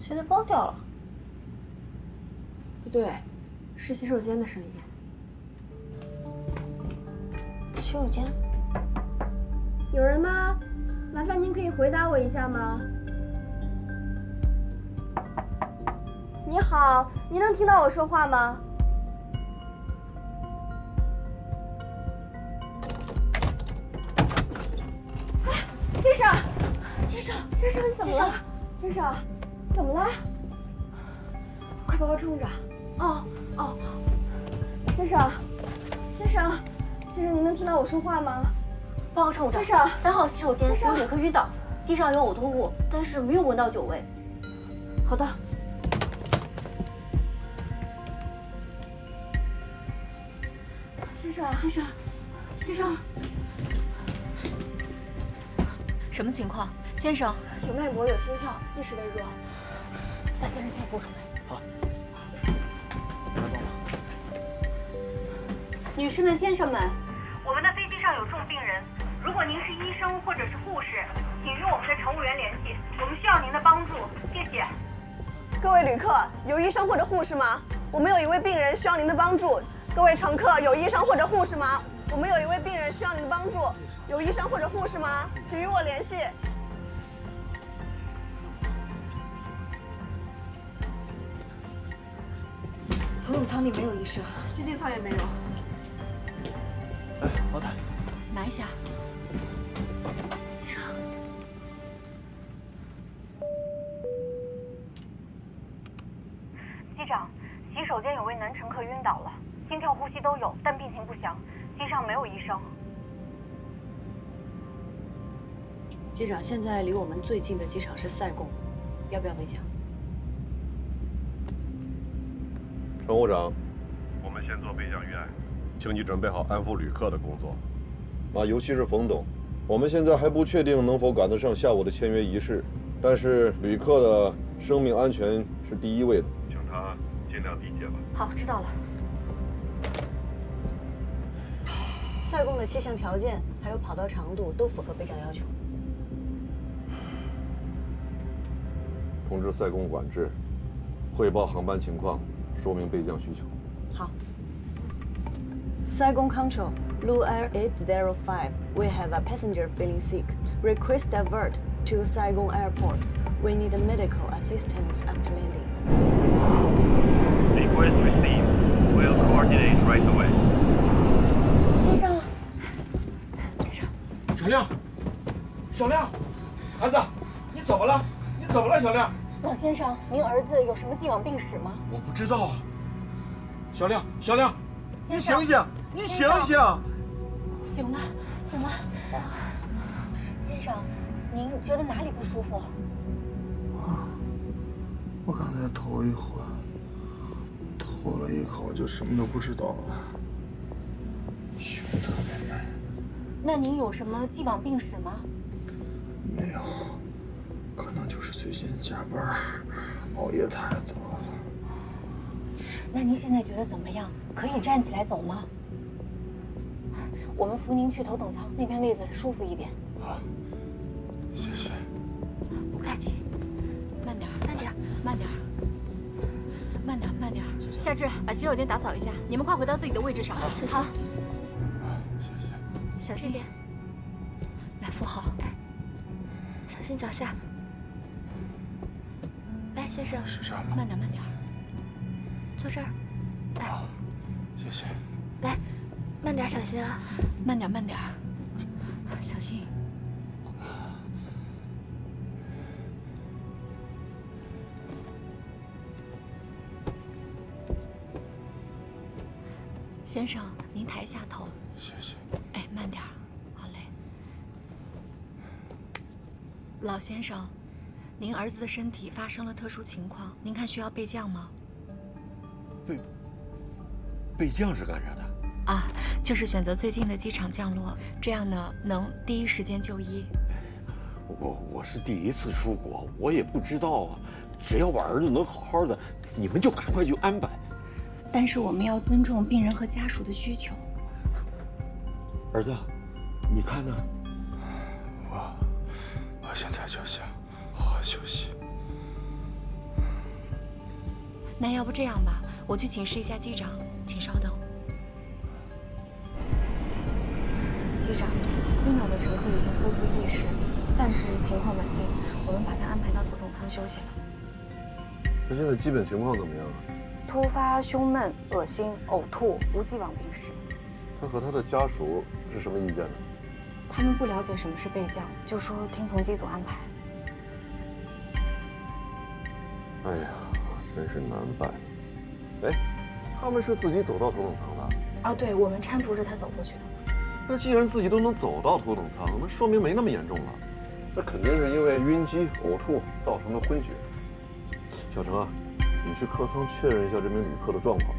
谁的包掉了？不对，是洗手间的声音。洗手间？有人吗？麻烦您可以回答我一下吗？你好，您能听到我说话吗？先生，先生，先生，你怎么了？先生，怎么了？快帮我冲着！哦，先生，先生，先生，您能听到我说话吗？帮我冲着。先生，3号洗手间有旅客晕倒，地上有呕吐物，但是没有闻到酒味。好的。先生，先生，先生，什么情况？先生，有脉搏，有心跳，意识微弱。把先生先扶出来。好，让他动了。女士们、先生们，我们的飞机上有重病人，如果您是医生或者是护士，请与我们的乘务员联系，我们需要您的帮助，谢谢。各位旅客，有医生或者护士吗？我们有一位病人需要您的帮助。各位乘客，有医生或者护士吗？我们有一位病人需要您的帮助，有医生或者护士吗？请与我联系。头等舱里没有医生，经济舱也没有。哎，老太，拿一下。先生，机长，洗手间有位男乘客晕倒了，心跳、呼吸都有，但病情不详，机上没有医生。机长，现在离我们最近的机场是塞贡，要不要备降？乘务长，我们先做备降预案，请你准备好安抚旅客的工作。尤其是冯董，我们现在还不确定能否赶得上下午的签约仪式，但是旅客的生命安全是第一位的，请他尽量理解吧。好，知道了。塞贡的气象条件还有跑道长度都符合备降要求。通知塞贡管制，汇报航班情况，说明备降需求。好。Saigon Control, Blue Air 805. We have a passenger feeling sick. Request divert to Saigon Airport. We need medical assistance after landing. Request received. We'll coordinate right away. 先生，小亮，小亮，孩子，你怎么了？你怎么了，小亮？老先生，您儿子有什么既往病史吗？我不知道啊。小亮，小亮，你先生醒醒，你醒醒！醒了，醒了。先生，您觉得哪里不舒服？我刚才头一昏，吐了一口就什么都不知道了，胸特别闷。那您有什么既往病史吗？没有，可能就是最近加班熬夜太多了。那您现在觉得怎么样？可以站起来走吗？我们扶您去头等舱，那边位子舒服一点。好，谢谢。不客气。慢点，慢点，慢点，慢点，慢点。夏至，把洗手间打扫一下。你们快回到自己的位置上。好，谢谢。小心点。来，扶好。来，小心脚下。来，先生。是这样吗？慢点，慢点。坐这儿。来。好，谢谢。来，慢点，小心啊。慢点，慢点。小心。先生，您抬一下头。谢谢。哎，慢点儿，好嘞。老先生，您儿子的身体发生了特殊情况，您看需要备降吗？备降是干啥的？啊，就是选择最近的机场降落，这样呢能第一时间就医。我是第一次出国，我也不知道啊。只要我儿子能好好的，你们就赶快去安排。但是我们要尊重病人和家属的需求。儿子，你看呢？我现在就想好好休息。那要不这样吧，我去请示一下机长，请稍等。机长，晕倒的乘客已经恢复意识，暂时情况稳定，我们把他安排到头等舱休息了。他现在基本情况怎么样啊？突发胸闷、恶心、呕吐，无既往病史。他和他的家属是什么意见呢？他们不了解什么是备降，就说听从机组安排。哎呀，真是难办。哎，他们是自己走到头等舱的？啊，对，我们搀扶着他走过去的。那既然自己都能走到头等舱，那说明没那么严重了。那肯定是因为晕机、呕吐造成的昏厥。小程啊，你去客舱确认一下这名旅客的状况。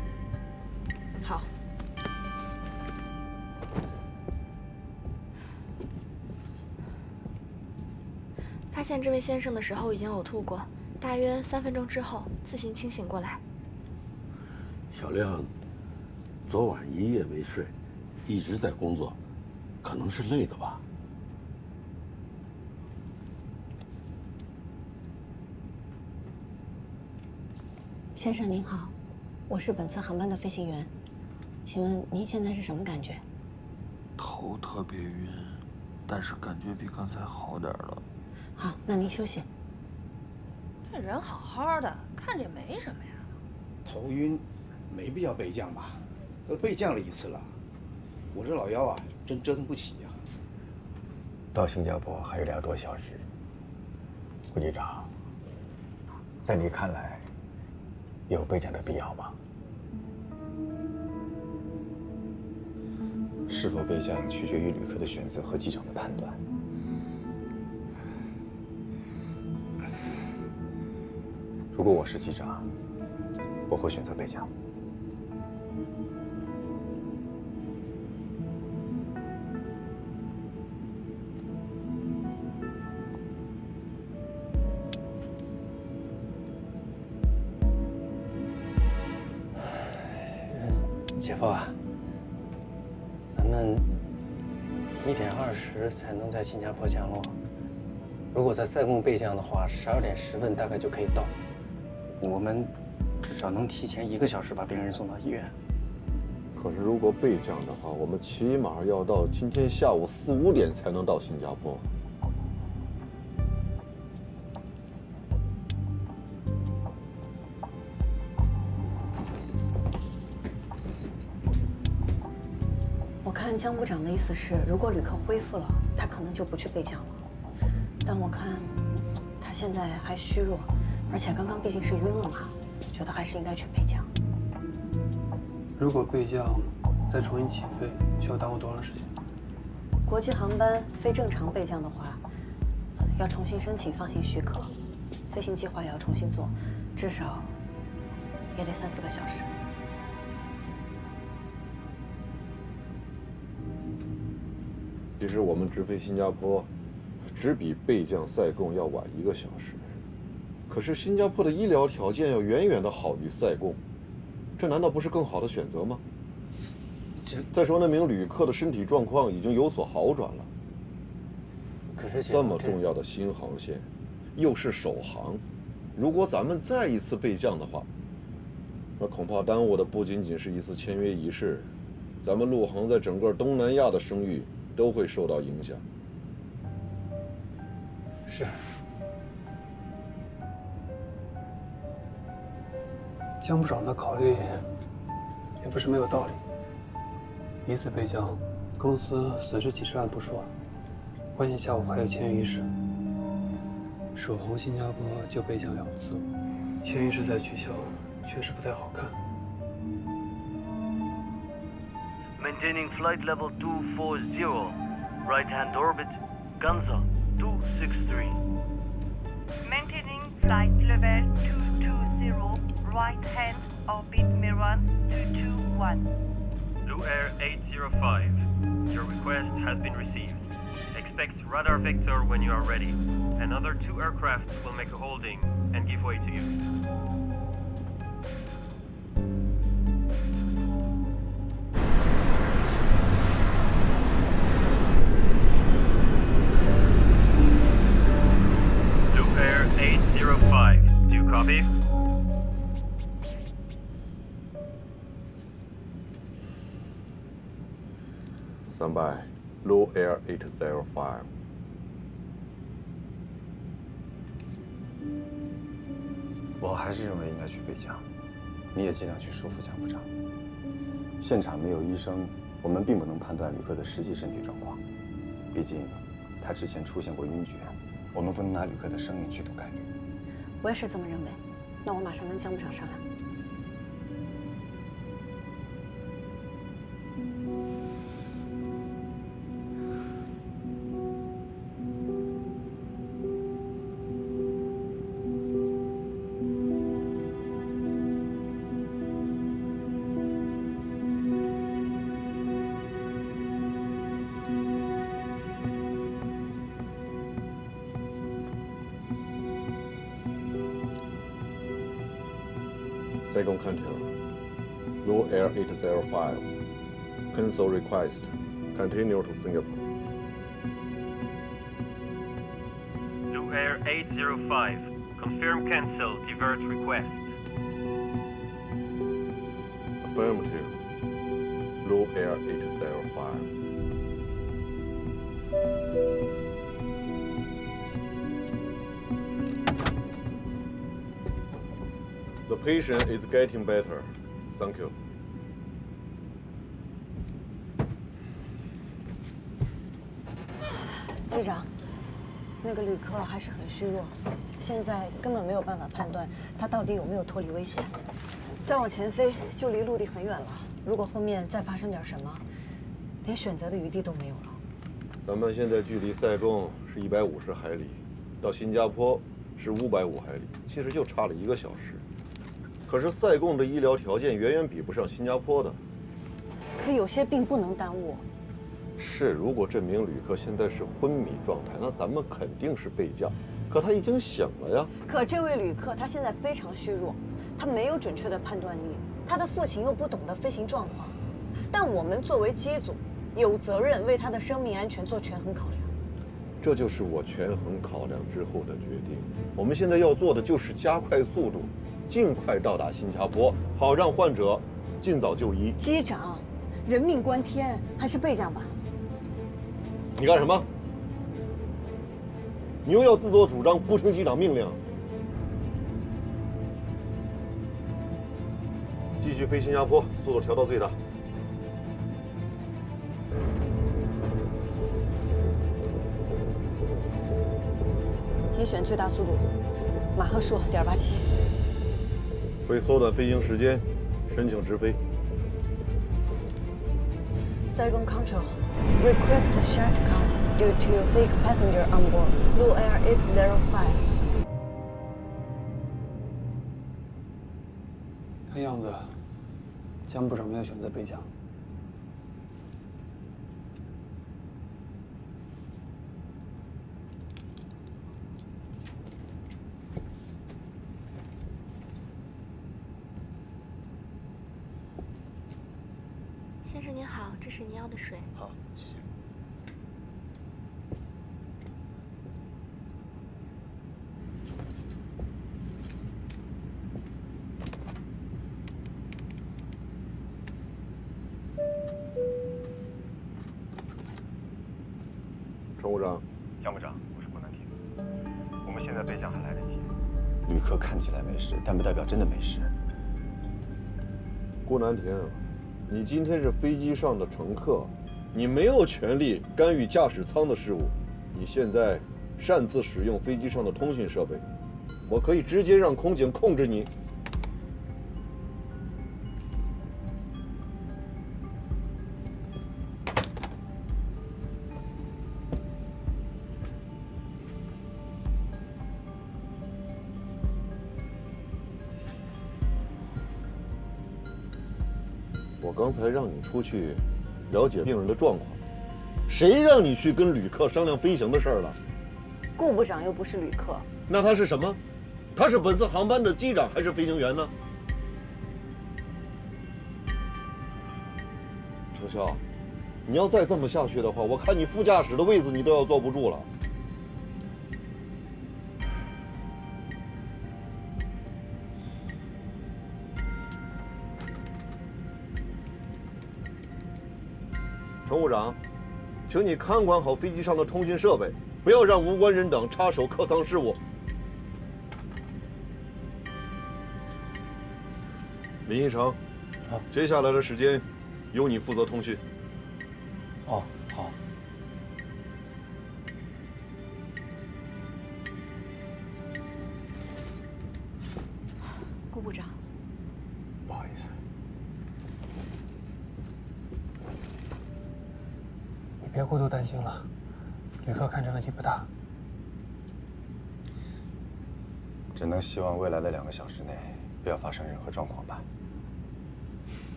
好。发现这位先生的时候已经呕吐过，大约3分钟之后自行清醒过来。小亮，昨晚一夜没睡，一直在工作，可能是累的吧。先生您好，我是本次航班的飞行员，请问您现在是什么感觉？头特别晕，但是感觉比刚才好点了。好，那您休息。这人好好的，看着也没什么呀。头晕，没必要备降吧？都备降了一次了，我这老腰啊，真折腾不起呀。到新加坡还有2多小时，顾机长，在你看来，有备降的必要吗？是否备降取决于旅客的选择和机长的判断。如果我是机长，我会选择备降。姐夫啊，咱们1点20才能在新加坡降落。如果在塞贡备降的话，12点10分大概就可以到。我们至少能提前1个小时把病人送到医院。可是如果备降的话，我们起码要到今天下午4、5点才能到新加坡。我看江部长的意思是，如果旅客恢复了，他可能就不去备降了。但我看他现在还虚弱，而且刚刚毕竟是晕了嘛，觉得还是应该去备降。如果备降再重新起飞，需要耽误多长时间？国际航班非正常备降的话，要重新申请放行许可，飞行计划也要重新做，至少也得3、4个小时。其实我们直飞新加坡，只比备降塞贡要晚1个小时。可是新加坡的医疗条件要远远的好于塞贡，这难道不是更好的选择吗？再说那名旅客的身体状况已经有所好转了。可是这么重要的新航线，又是首航，如果咱们再一次备降的话，那恐怕耽误的不仅仅是一次签约仪式，咱们陆航在整个东南亚的声誉都会受到影响。是。江部长的考虑也不是没有道理。一次备降，公司损失几十万不说，关键下午还有签约仪式。首航新加坡就备降2次，签约仪式再取消，确实不太好看。Maintaining flight level 240, right hand orbit, Ganza 263. Maintaining flight level 220, right hand orbit Miran 221. Blue Air 805, your request has been received. Expect radar vector when you are ready. Another 2 aircraft will make a holding and give way to you. Blue Air 805, do you copy? Stand by. Blue Air 805. 我还是认为应该去备降，你也尽量去说服江部长。现场没有医生，我们并不能判断旅客的实际身体状况，毕竟他之前出现过晕厥，我们不能拿旅客的生命去赌概率。我也是这么认为，那我马上跟江部长商量。 Saigon County, Blue Air 805. Cancel request. Continue to Singapore. Blue Air 805. Confirm cancel. Divert request. Affirmative. Blue Air 805. The patient is getting better. Thank you. 机长，那个旅客还是很虚弱，现在根本没有办法判断他到底有没有脱离危险。再往前飞就离陆地很远了，如果后面再发生点什么，连选择的余地都没有了。咱们现在距离塞贡是150海里，到新加坡是550海里，其实就差了1个小时。 可是塞贡的医疗条件远远比不上新加坡的。可有些病不能耽误。是，如果这名旅客现在是昏迷状态，那咱们肯定是备降。可他已经醒了呀。可这位旅客他现在非常虚弱，他没有准确的判断力，他的父亲又不懂得飞行状况。但我们作为机组，有责任为他的生命安全做权衡考量。这就是我权衡考量之后的决定。我们现在要做的就是加快速度。 尽快到达新加坡，好让患者尽早就医。机长，人命关天，还是备降吧。你干什么？你又要自作主张，不听机长命令？继续飞新加坡，速度调到最大。也选最大速度，马赫数.87。 为缩短飞行时间，申请直飞。Saigon Control, request shutdown due to fake passenger on board. Blue Air 805. 看样子，江部长没有选择备降。 先生您好，这是您要的水。好，谢谢。乘务长，江部长，我是顾南亭。我们现在备降还来得及。旅客看起来没事，但不代表真的没事。顾南亭。 你今天是飞机上的乘客，你没有权利干预驾驶舱的事务。你现在擅自使用飞机上的通讯设备，我可以直接让空警控制你。我刚才让你出去了解病人的状况，谁让你去跟旅客商量飞行的事儿了？顾部长又不是旅客，那他是什么？他是本次航班的机长还是飞行员呢？程潇，你要再这么下去的话，我看你副驾驶的位子你都要坐不住了。乘务长，请你看管好飞机上的通讯设备，不要让无关人等插手客舱事务。林一成，接下来的时间由你负责通讯。哦，好。顾部长，不好意思，你别过度担心了，旅客看着问题不大。只能希望未来的2个小时内不要发生任何状况吧。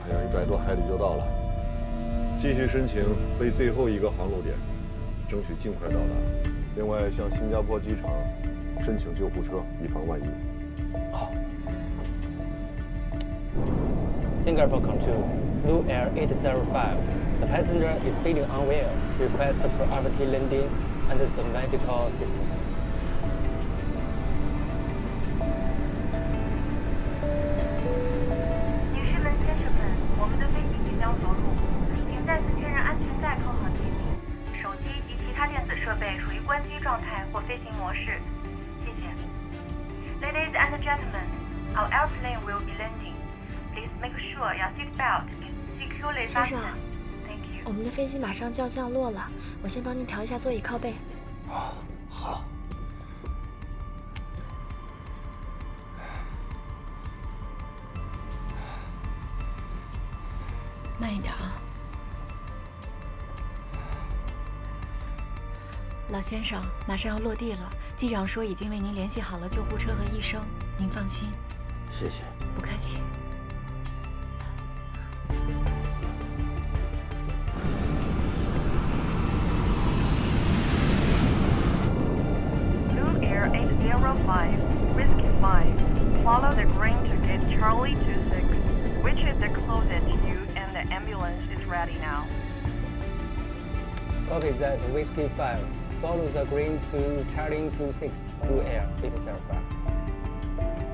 还有100多海里就到了，继续申请飞最后一个航路点，争取尽快到达。另外，向新加坡机场申请救护车，以防万一。好。Singapore Control, Blue Air 805. The passenger is feeling unwell. Request priority landing under the medical assistance. 女士们、先生们，我们的飞机即将着陆，请再次确认安全带扣好系紧，手机及其他电子设备处于关机状态或飞行模式。谢谢。Ladies and gentlemen, our airplane will be landing. Please make sure your seat belt is securely 先 fastened. 生， Thank you. 我们的飞机马上就要降落了，我先帮您调一下座椅靠背。好。慢一点啊，老先生，马上要落地了。机长说已经为您联系好了救护车和医生，您放心。谢谢。不客气。 Blue Air 805, Whiskey 5. Follow the green to gate Charlie 26, which is the closest to you, and the ambulance is ready now. Copy that, Whiskey 5. Follow the green to Charlie 26, Blue Air 805. Thank you.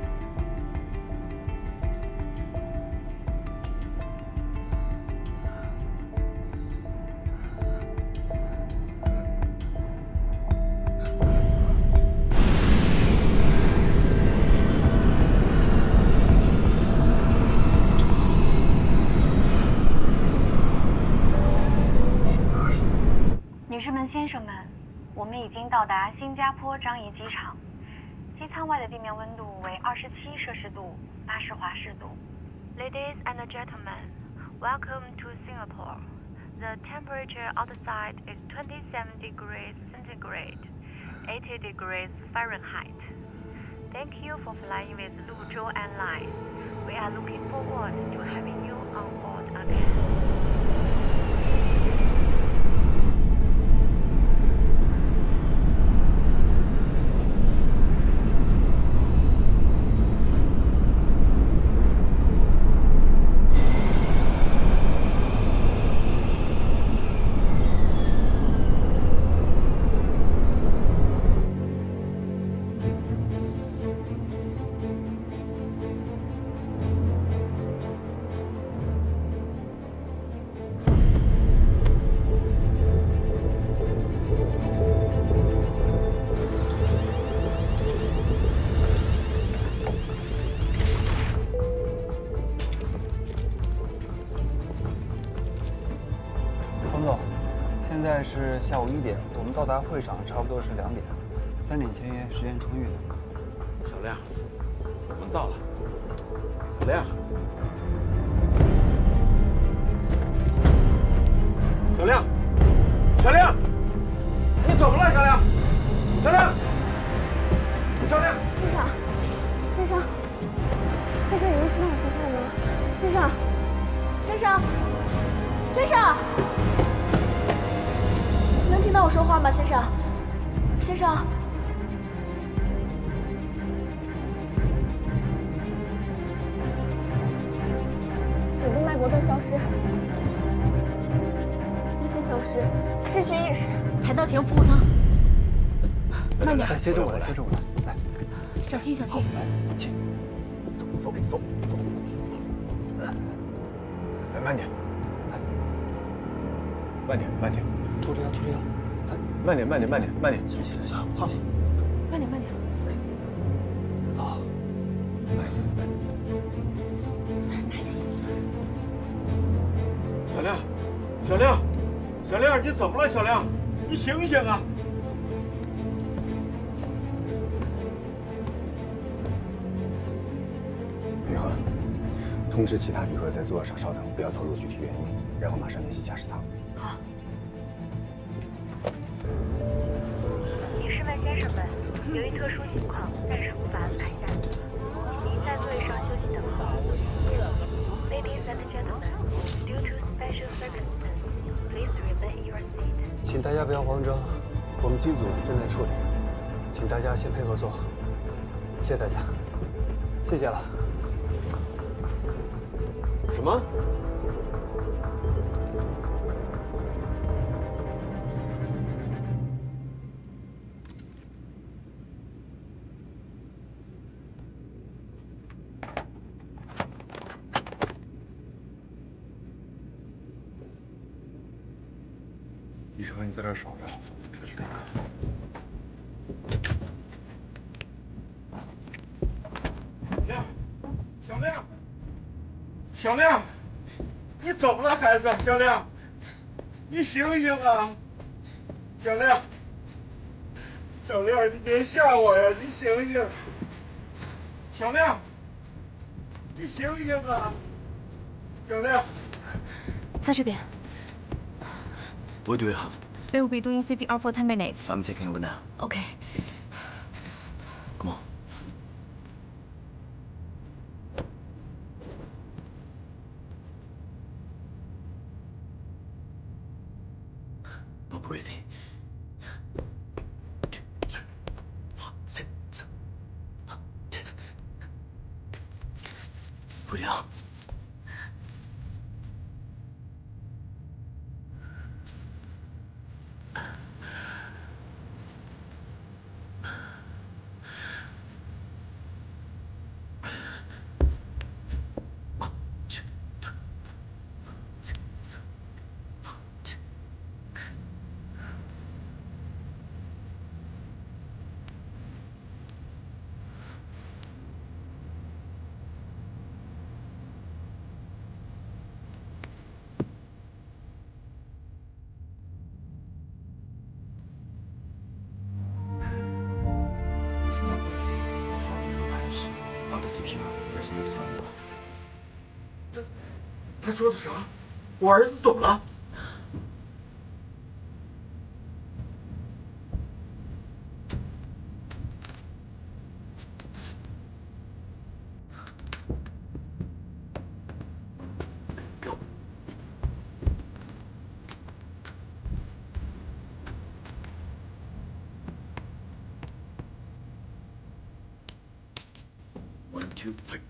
女士们、先生们，我们已经到达新加坡樟宜机场。机舱外的地面温度为27摄氏度，80华氏度。Ladies and gentlemen, welcome to Singapore. The temperature outside is 27 degrees centigrade, 80 degrees Fahrenheit. Thank you for flying with Luzhou Airlines. We are looking forward to having you on board again. 冯总，现在是下午1点，我们到达会场差不多是2点，3点签约，时间充裕的。小亮，我们到了。小亮，小亮，小亮，你怎么了，小亮？小亮，小亮，先生，先生，先生，有人听到我说话吗？先生，先生，先生，能听到我说话吗？先生，先生。动消失，意识消失，失去意识，抬到前服务舱。慢点，来，接着我来，接着我来，来，小心小心。来，请，走。来，慢点，慢点，吐着药，来，慢点，行，好，慢点。好，拿下。小亮，你怎么了？小亮，你醒醒啊！宇恒，通知其他旅客在座位上稍等，不要透露具体原因，然后马上联系驾驶舱。好。女士们、先生们，由于特殊情况，暂时无法安排下机，请您在座位上休息等候。Ladies and gentlemen, due to special circumstances, please remain in your seat. 请大家不要慌张，我们机组正在处理，请大家先配合做好。谢谢大家，谢谢了。什么？医生，你在这儿守着，这是这个。小亮，你怎么了，孩子？小亮，你醒醒啊！小亮，你别吓我呀！你醒醒！小亮，你醒醒啊！小亮，在这边。What do we have? They will be doing CPR for 10 minutes. I'm taking over now. Okay. Come on. No breathing. 2, 3, 4, 5, 6, 7, 8, 10. Breathe out. It's not breathing. Following lines. Out of CPR. There's no sound left. 他说的啥？我儿子怎么了？1, 2, 3.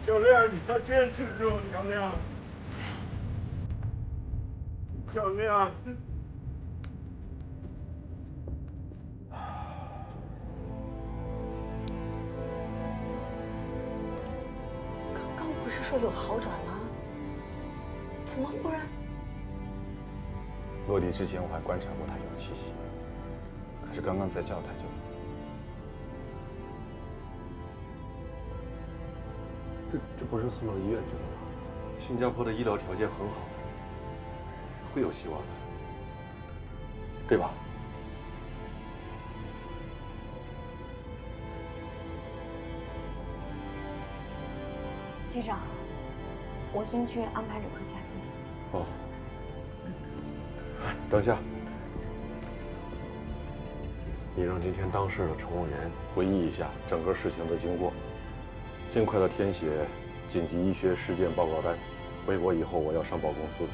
小亮，你要坚持住，小亮。小亮。刚刚不是说有好转吗？怎么忽然？落地之前我还观察过他有气息，可是刚刚在叫他就。这不是送到医院去了吗？新加坡的医疗条件很好的，会有希望的，对吧？机长，我先去安排旅客下机。哦。等下，你让今天当事的乘务员回忆一下整个事情的经过，尽快的填写紧急医学事件报告单。回国以后我要上报公司。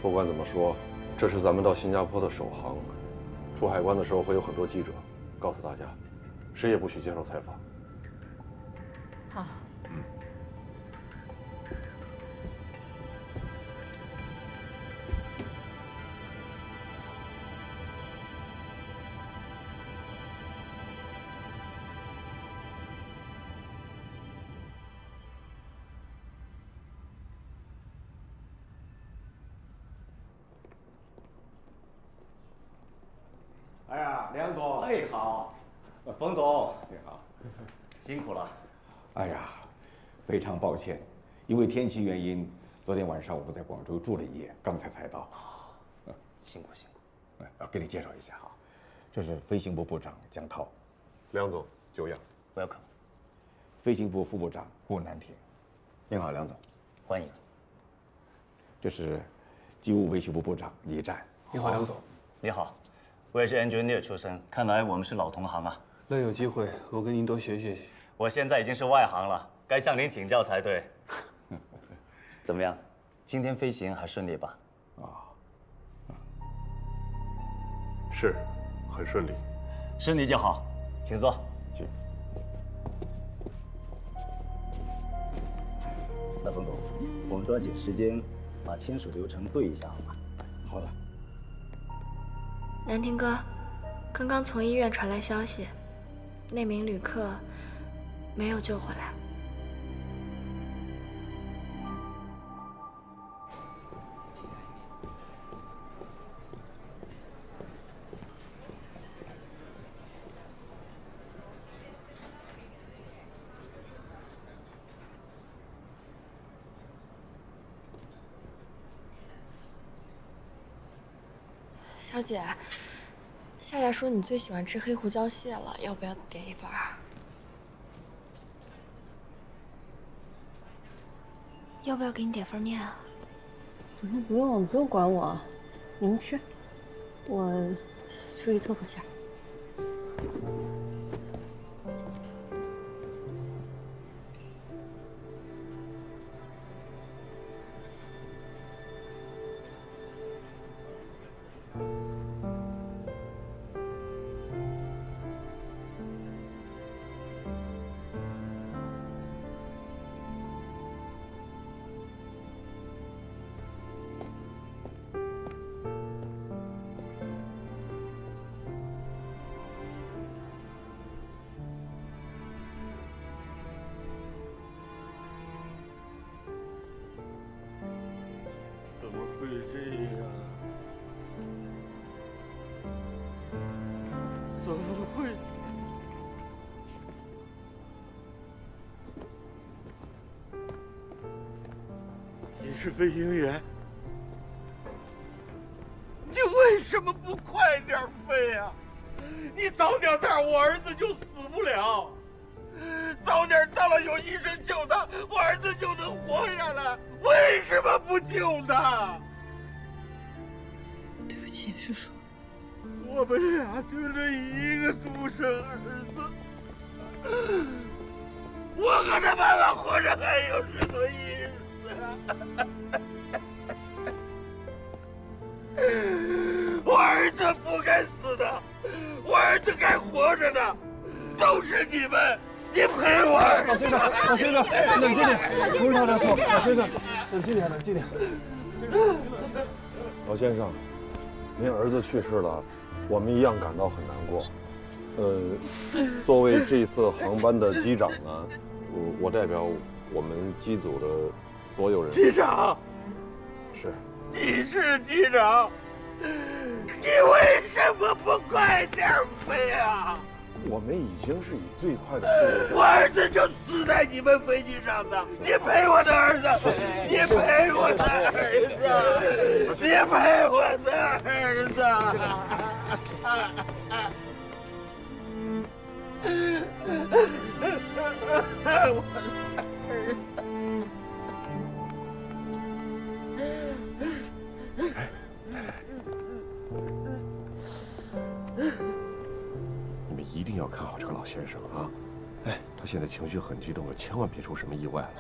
不管怎么说，这是咱们到新加坡的首航，出海关的时候会有很多记者，告诉大家，谁也不许接受采访。好。哎呀，梁总，哎好，冯总，你好，辛苦了。哎呀，非常抱歉，因为天气原因，昨天晚上我们在广州住了一夜，刚才到。辛苦辛苦。要给你介绍一下哈，这是飞行部部长江涛，梁总久仰。Welcome。飞行部副部长顾南亭。您好，梁总，欢迎。这是机务维修部部长李战。你好，梁总。你好。我也是 engineer 出身，看来我们是老同行啊。那有机会我跟您多学学。我现在已经是外行了，该向您请教才对。怎么样，今天飞行还顺利吧？是，很顺利。顺利就好，请坐。请。那冯总，我们抓紧时间把签署流程对一下，好吗？好的。南亭哥，刚刚从医院传来消息，那名旅客没有救回来。小姐，夏夏说你最喜欢吃黑胡椒蟹了，要不要点一份啊？要不要给你点份面啊？不用管我，你们吃，我出去透口气儿。怎么会？你是飞行员，你为什么不快点飞啊？你早点到，我儿子就死不了；早点到了，有医生救他，我儿子就能活下来。为什么不救他？对不起，叔叔。我们俩就这一个独生儿子，我和他妈妈活着还有什么意思啊？我儿子不该死的，我儿子该活着的，都是你们！你赔我儿子！老先生，老先生，冷静点，不是他的错。老先生，冷静点，冷静点。老先生，您儿子去世了。我们一样感到很难过。作为这次航班的机长呢，我代表我们机组的所有人。机长，是。你是机长，你为什么不快点飞啊？我们已经是以最快的速度。我儿子就死在你们飞机上的，你赔我的儿子，你赔我的儿子，你赔我的儿子。你们一定要看好这个老先生啊！哎，他现在情绪很激动，千万别出什么意外了。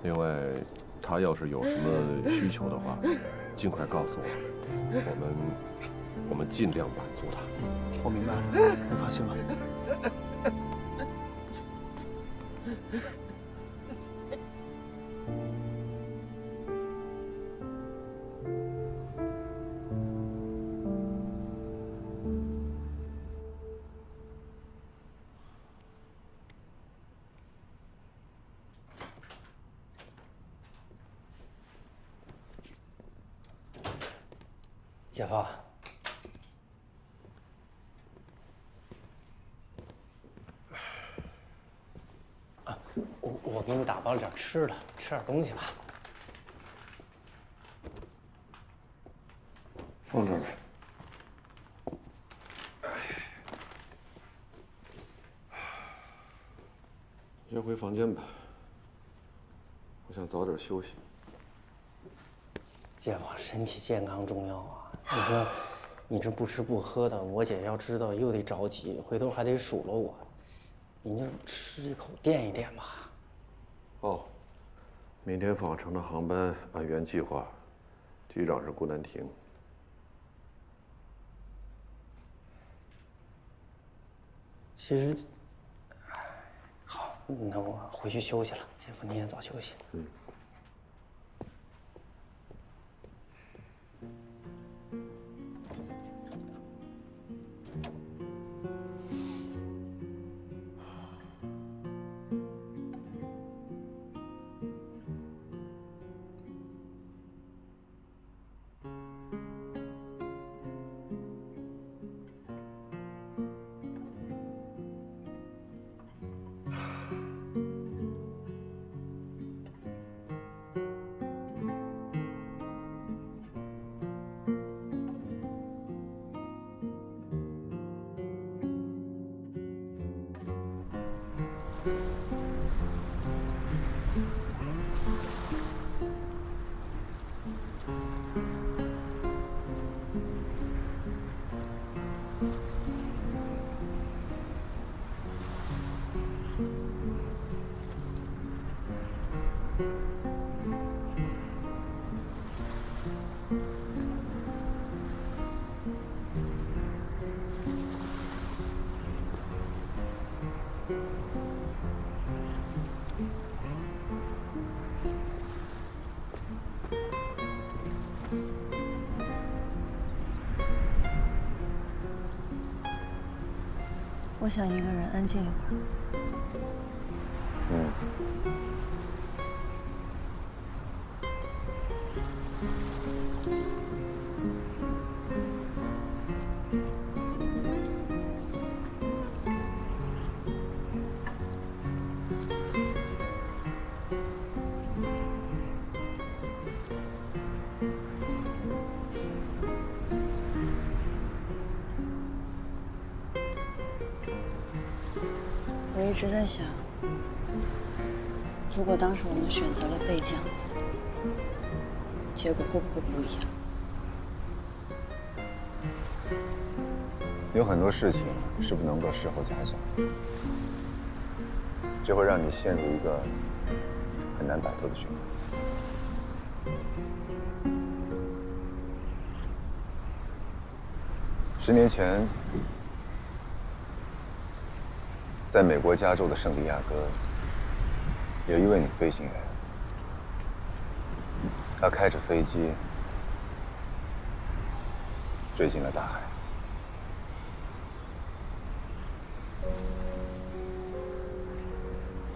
另外，他要是有什么需求的话，尽快告诉我，我们我们尽量满足他。我明白了，你放心吧。姐夫，我给你打包了点吃的，吃点东西吧。放这儿吧。先回房间吧，我想早点休息。姐夫，身体健康重要啊！你说，你这不吃不喝的，我姐要知道又得着急，回头还得数落我。你就吃一口垫一垫吧。哦，明天访城的航班按原计划，机长是顾南亭。其实，好，那我回去休息了。姐夫，你也早休息。嗯。我想一个人安静一会儿。我一直在想，如果当时我们选择了备降，结果会不会不一样？有很多事情是不能够事后假想，这会让你陷入一个很难摆脱的循环。10年前，在美国加州的圣地亚哥，有一位女飞行员，她开着飞机坠进了大海。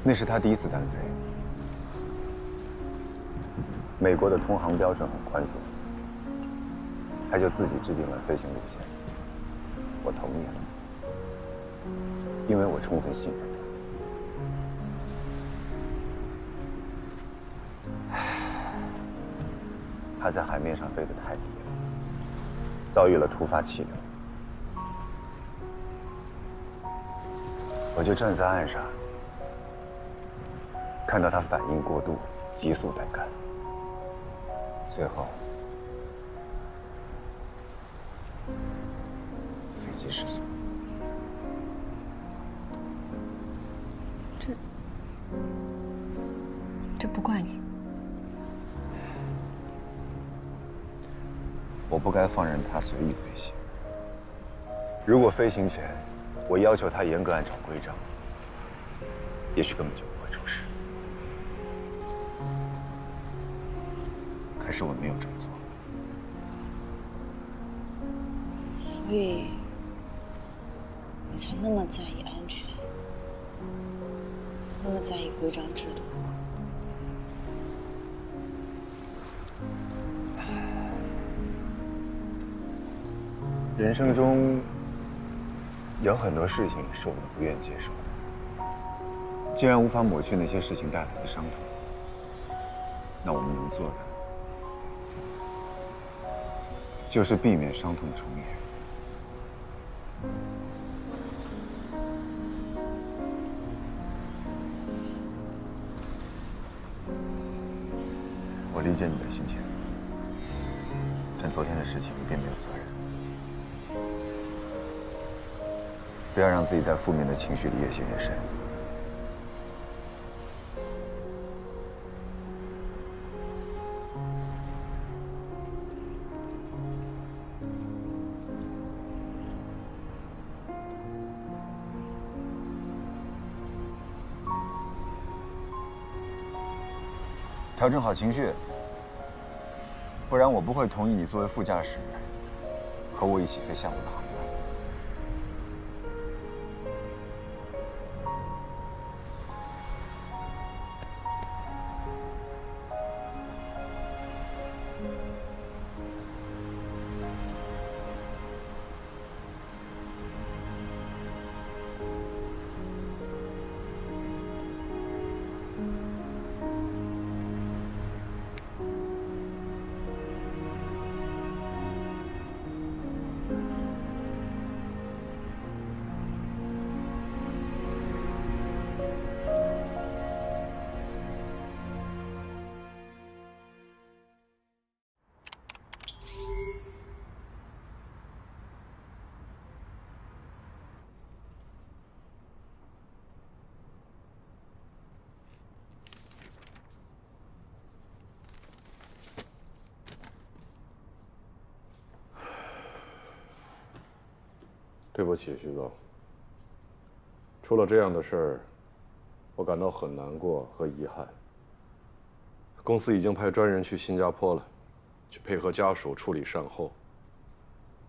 那是她第一次单飞。美国的通航标准很宽松，她就自己制定了飞行路线。我同意了，因为我充分信任他。他在海面上飞得太低了，遭遇了突发气流，我就站在岸上，看到他反应过度，急速带杆，最后飞机失速。这不怪你。我不该放任他随意飞行。如果飞行前我要求他严格按照规章，也许根本就不会出事。可是我没有这么做。所以你才那么在意安全，那么在意规章制度。人生中有很多事情是我们不愿接受的，既然无法抹去那些事情带来的伤痛，那我们能做的就是避免伤痛重演。我理解你的心情，但昨天的事情你并没有责任。不要让自己在负面的情绪里越陷越深。调整好情绪，不然我不会同意你作为副驾驶和我一起飞下午的航班。对不起，徐总。出了这样的事儿，我感到很难过和遗憾。公司已经派专人去新加坡了，去配合家属处理善后，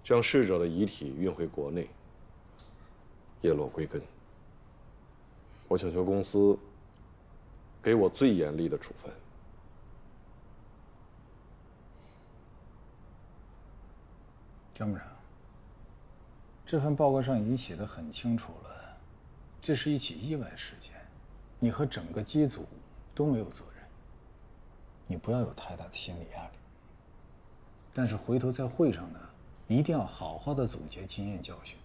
将逝者的遗体运回国内，叶落归根。我请求公司给我最严厉的处分。江部长。这份报告上已经写得很清楚了，这是一起意外事件，你和整个机组都没有责任。你不要有太大的心理压力。但是回头在会上呢，一定要好好的总结经验教训。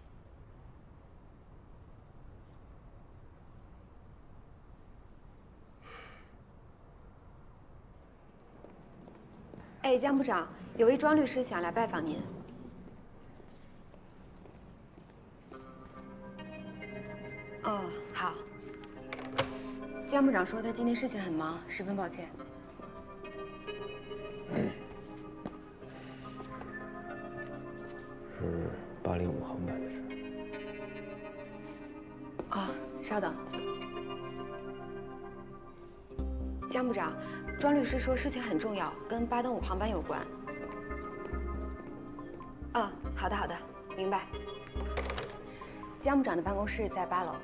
哎，江部长，有位庄律师想来拜访您。哦，好。江部长说他今天事情很忙，十分抱歉。是805航班的事。哦，稍等。江部长，庄律师说事情很重要，跟805航班有关。哦，好的好的，明白。江部长的办公室在8楼。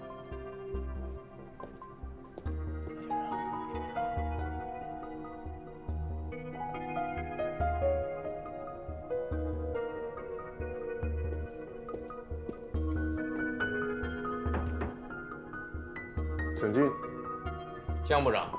请进。江部长。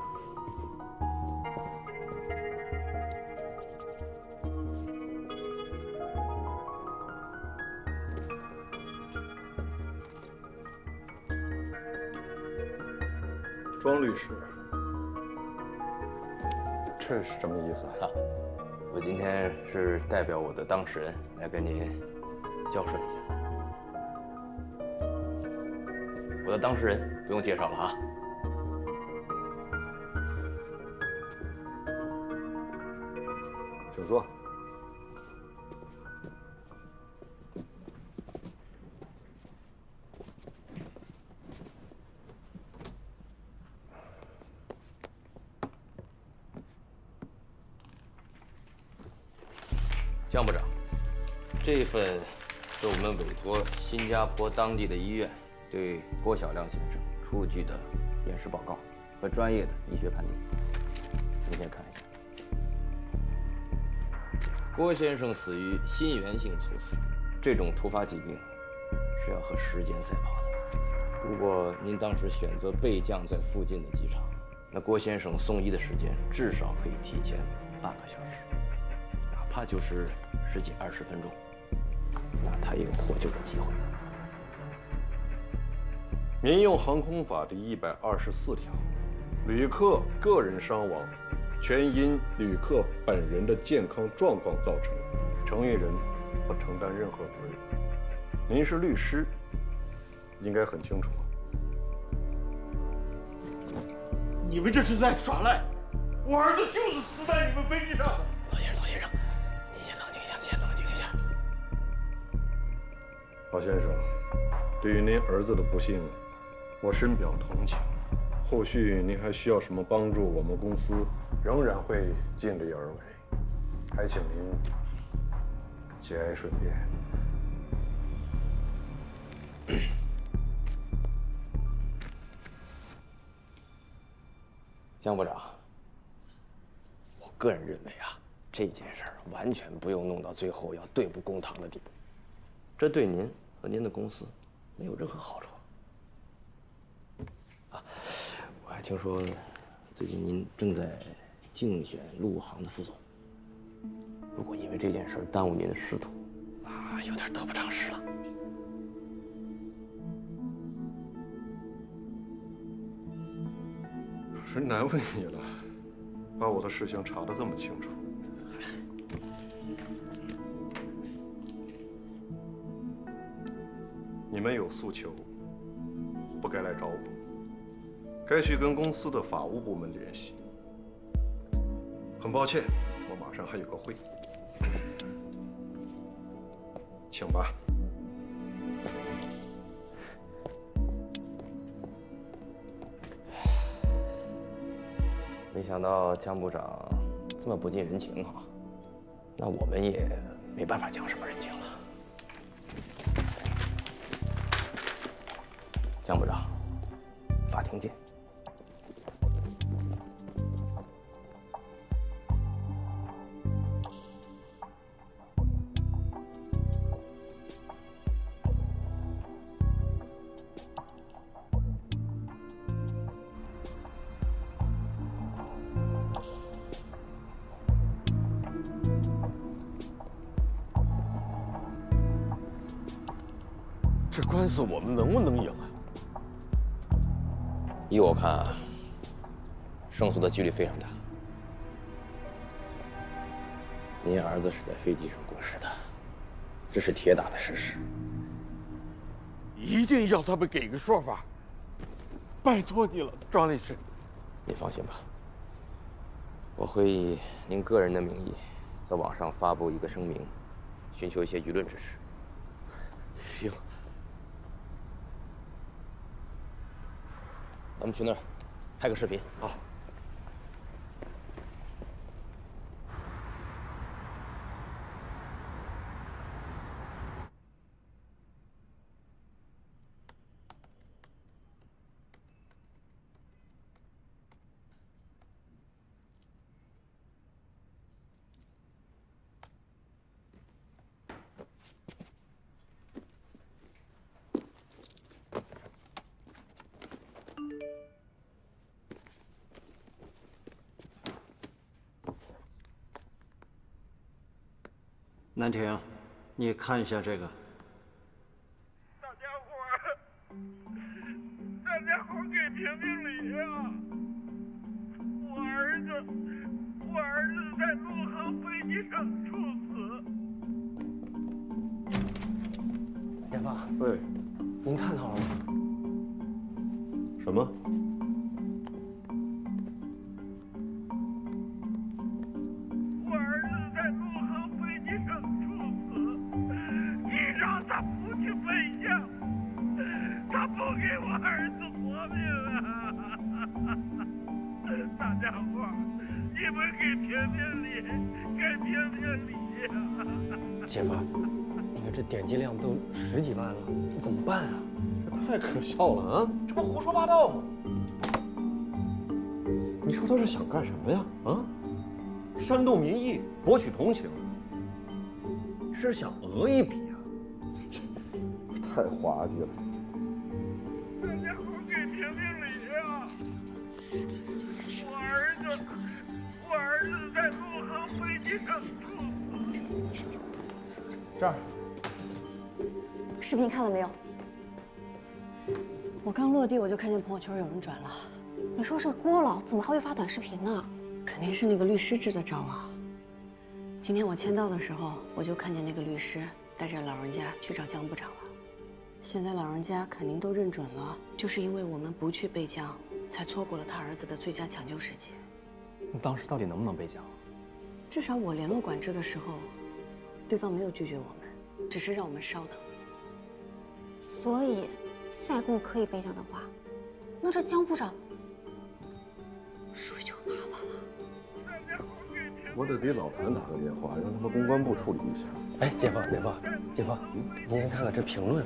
庄律师，这是什么意思啊？我今天是代表我的当事人来跟您交涉一下。我的当事人不用介绍了啊。请坐。江部长，这份是我们委托新加坡当地的医院对郭小亮先生出具的验尸报告和专业的医学判定。您先看一下。郭先生死于心源性猝死，这种突发疾病是要和时间赛跑的。如果您当时选择备降在附近的机场，那郭先生送医的时间至少可以提前8个小时，哪怕就是10几20分钟，那他也有获救的机会。民用航空法第124条，旅客个人伤亡全因旅客本人的健康状况造成，承运人不承担任何责任。您是律师，应该很清楚。你们这是在耍赖！我儿子就是死在你们飞机上的。老先生，您先冷静一下，先冷静一下。老先生，对于您儿子的不幸，我深表同情。后续您还需要什么帮助，我们公司仍然会尽力而为。还请您节哀顺变。江部长，我个人认为啊，这件事儿完全不用弄到最后要对簿公堂的地步，这对您和您的公司没有任何好处。啊，我还听说最近您正在竞选陆航的副总，如果因为这件事耽误您的仕途，那有点得不偿失了。真难为你了，把我的事情查得这么清楚。你们有诉求，不该来找我，该去跟公司的法务部门联系。很抱歉，我马上还有个会，请吧。没想到江部长这么不近人情啊，那我们也没办法讲什么人情了。江部长，法庭见。这官司我们能不能赢啊？依我看啊，胜诉的几率非常大。您儿子是在飞机上过世的，这是铁打的事实。一定要他们给个说法，拜托你了，庄律师。您放心吧，我会以您个人的名义，在网上发布一个声明，寻求一些舆论支持。行。咱们去那儿拍个视频。好。南亭，你看一下这个。大家伙给评评理啊！我儿子在陆航飞机上猝死。严发，喂，您看到了吗？什么？我儿子在陆航飞机上猝死，你让他不去飞降，他不给我儿子活命啊！大家伙，你你们给评评理，给评评理呀！姐夫，你看这点击量都10几万了，怎么办啊？这太可笑了啊！这不胡说八道吗？你说他是想干什么呀？啊？煽动民意，博取同情，是想讹一笔啊？这太滑稽了。大家伙给评评理呀！我儿子在陆航飞机上猝死。这儿。视频看了没有？我刚落地我就看见朋友圈有人转了。你说是郭老，怎么还会发短视频呢？肯定是那个律师支的招啊！今天我签到的时候，我就看见那个律师带着老人家去找江部长了。现在老人家肯定都认准了，就是因为我们不去备降，才错过了他儿子的最佳抢救时机。你当时到底能不能备降？至少我联络管制的时候，对方没有拒绝我们，只是让我们稍等。所以，塞贡可以备降的话，那这江部长是不是就麻烦了？我得给老谭打个电话，让他们公关部处理一下。哎，姐夫，您先看看这评论，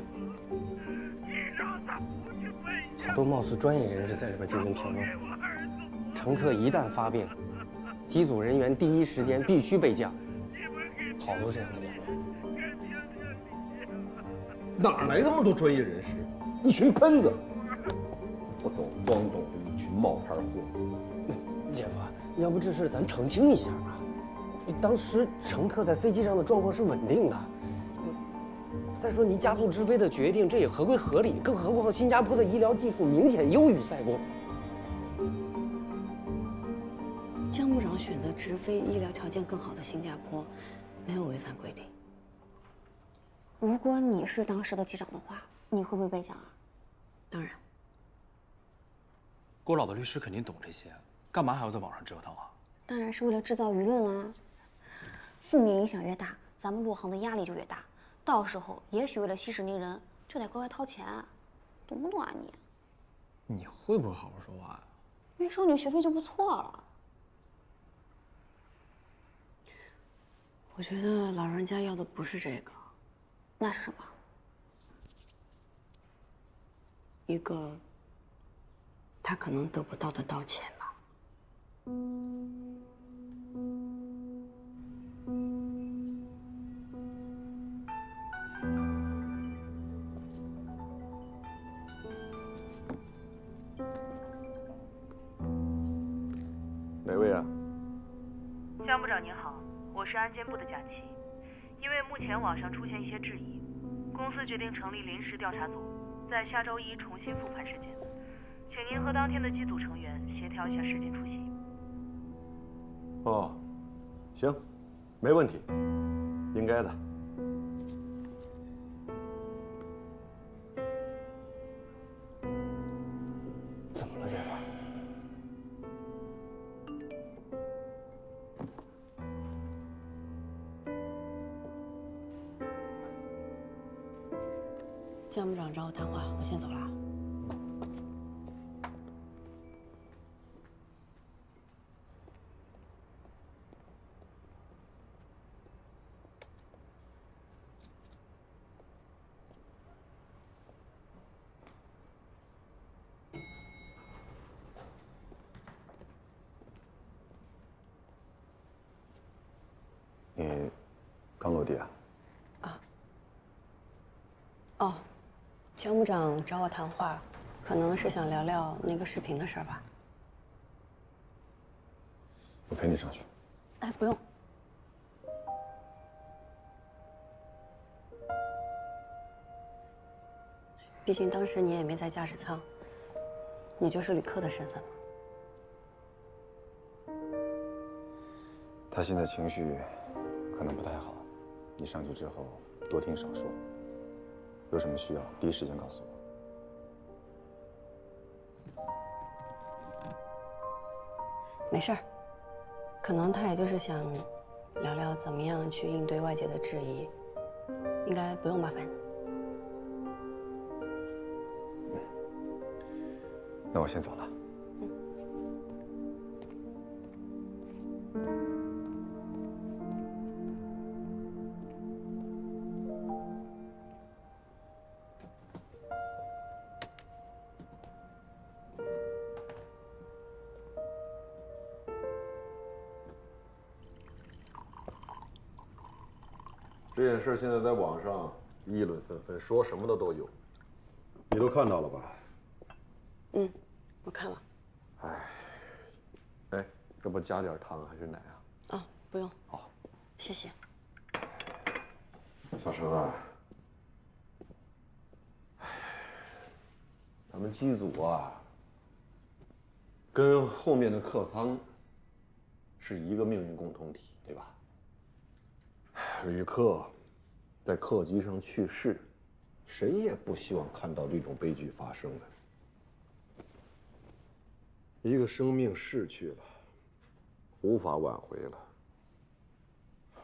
好多貌似专业人士在里边进行评论。乘客一旦发病，机组人员第一时间必须备降，好多这样的言论。哪来那么多专业人士？一群喷子，不懂装懂的一群冒牌货。姐夫，要不这事咱澄清一下吧？当时乘客在飞机上的状况是稳定的。再说您加速直飞的决定，这也合规合理，更何况新加坡的医疗技术明显优于塞贡。江部长选择直飞医疗条件更好的新加坡，没有违反规定。如果你是当时的机长的话，你会不会备降啊？当然。郭老的律师肯定懂这些，干嘛还要在网上折腾啊？当然是为了制造舆论啦。负面影响越大，咱们陆航的压力就越大。到时候也许为了息事宁人，就得格外掏钱，懂不懂啊你？你会不会好好说话呀？没收你学费就不错了。我觉得老人家要的不是这个，那是什么？一个他可能得不到的道歉吧。哪位啊？江部长您好，我是安监部的佳琪。因为目前网上出现一些质疑，公司决定成立临时调查组，在下周一重新复盘事件，请您和当天的机组成员协调一下事件出席。哦，行，没问题，应该的。怎么了，姐夫？江部长找我谈话，我先走了。你刚落地啊？哦，江部长找我谈话，可能是想聊聊那个视频的事儿吧。我陪你上去。哎，不用。毕竟当时你也没在驾驶舱，你就是旅客的身份嘛。他现在情绪可能不太好，你上去之后多听少说，有什么需要第一时间告诉我。没事儿，可能他也就是想聊聊怎么样去应对外界的质疑，应该不用麻烦你。那我先走了。这件事现在在网上议论纷纷，说什么的都有，你都看到了吧？嗯，我看了。哎，这不加点糖还是奶啊？啊，不用。好，谢谢。小陈啊，咱们机组啊，跟后面的客舱是一个命运共同体，对吧？旅客在客机上去世，谁也不希望看到这种悲剧发生的。一个生命逝去了，无法挽回了。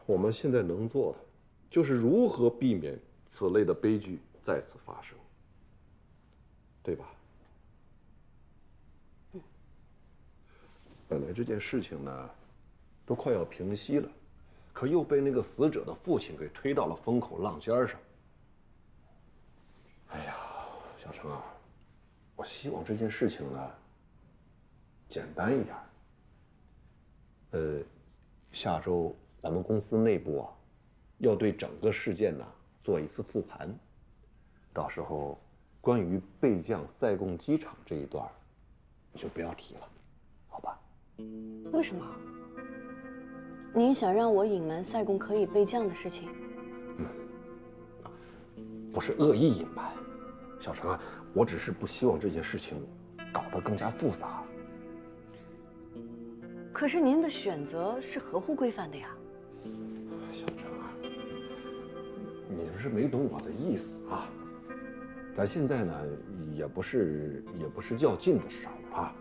我们现在能做的，就是如何避免此类的悲剧再次发生，对吧？本来这件事情呢，都快要平息了，可又被那个死者的父亲给推到了风口浪尖上。哎呀，小程啊，我希望这件事情呢，简单一点。下周咱们公司内部啊，要对整个事件呢做一次复盘，到时候关于备降塞贡机场这一段，你就不要提了，好吧？为什么？您想让我隐瞒塞贡可以备降的事情？不是恶意隐瞒，小程啊，我只是不希望这件事情搞得更加复杂。可是您的选择是合乎规范的呀。小程啊，你是没懂我的意思啊。咱现在呢，也不是较劲的时候啊。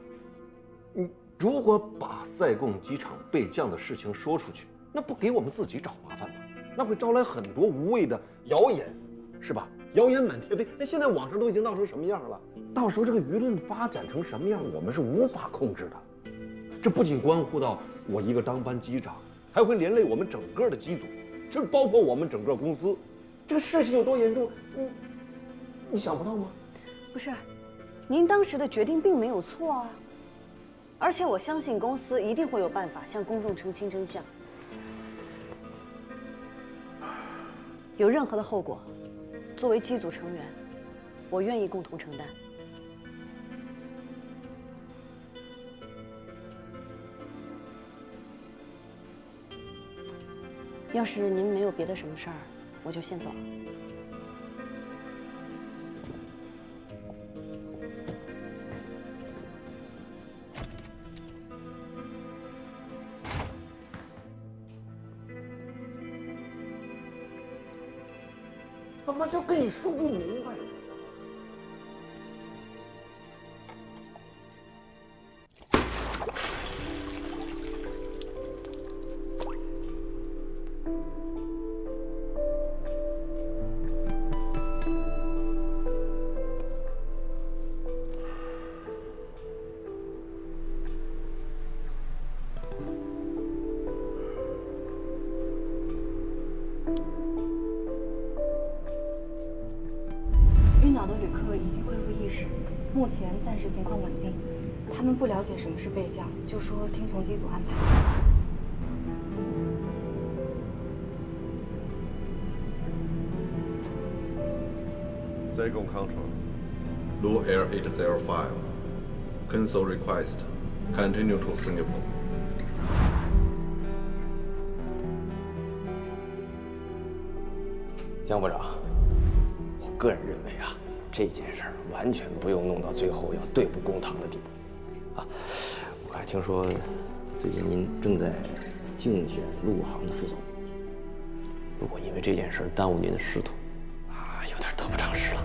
如果把塞贡机场备降的事情说出去，那不给我们自己找麻烦吗？那会招来很多无谓的谣言，是吧？谣言满天飞。那现在网上都已经闹成什么样了？到时候这个舆论发展成什么样，我们是无法控制的。这不仅关乎到我一个当班机长，还会连累我们整个的机组，甚至包括我们整个公司。这个事情有多严重，你想不到吗？不是，您当时的决定并没有错啊。而且我相信公司一定会有办法向公众澄清真相。有任何的后果，作为机组成员，我愿意共同承担。要是您没有别的什么事儿，我就先走了。怎么就跟你说不明白？晕倒的旅客已经恢复意识，目前暂时情况稳定。他们不了解什么是备降，就说听从机组安排。Saigon Control, Blue Air 805, cancel request, continue to Singapore. 江部长，我个人认为啊，这件事儿完全不用弄到最后要对簿公堂的地步。啊，我还听说最近您正在竞选陆航的副总，如果因为这件事儿耽误您的仕途，啊，有点得不偿失了。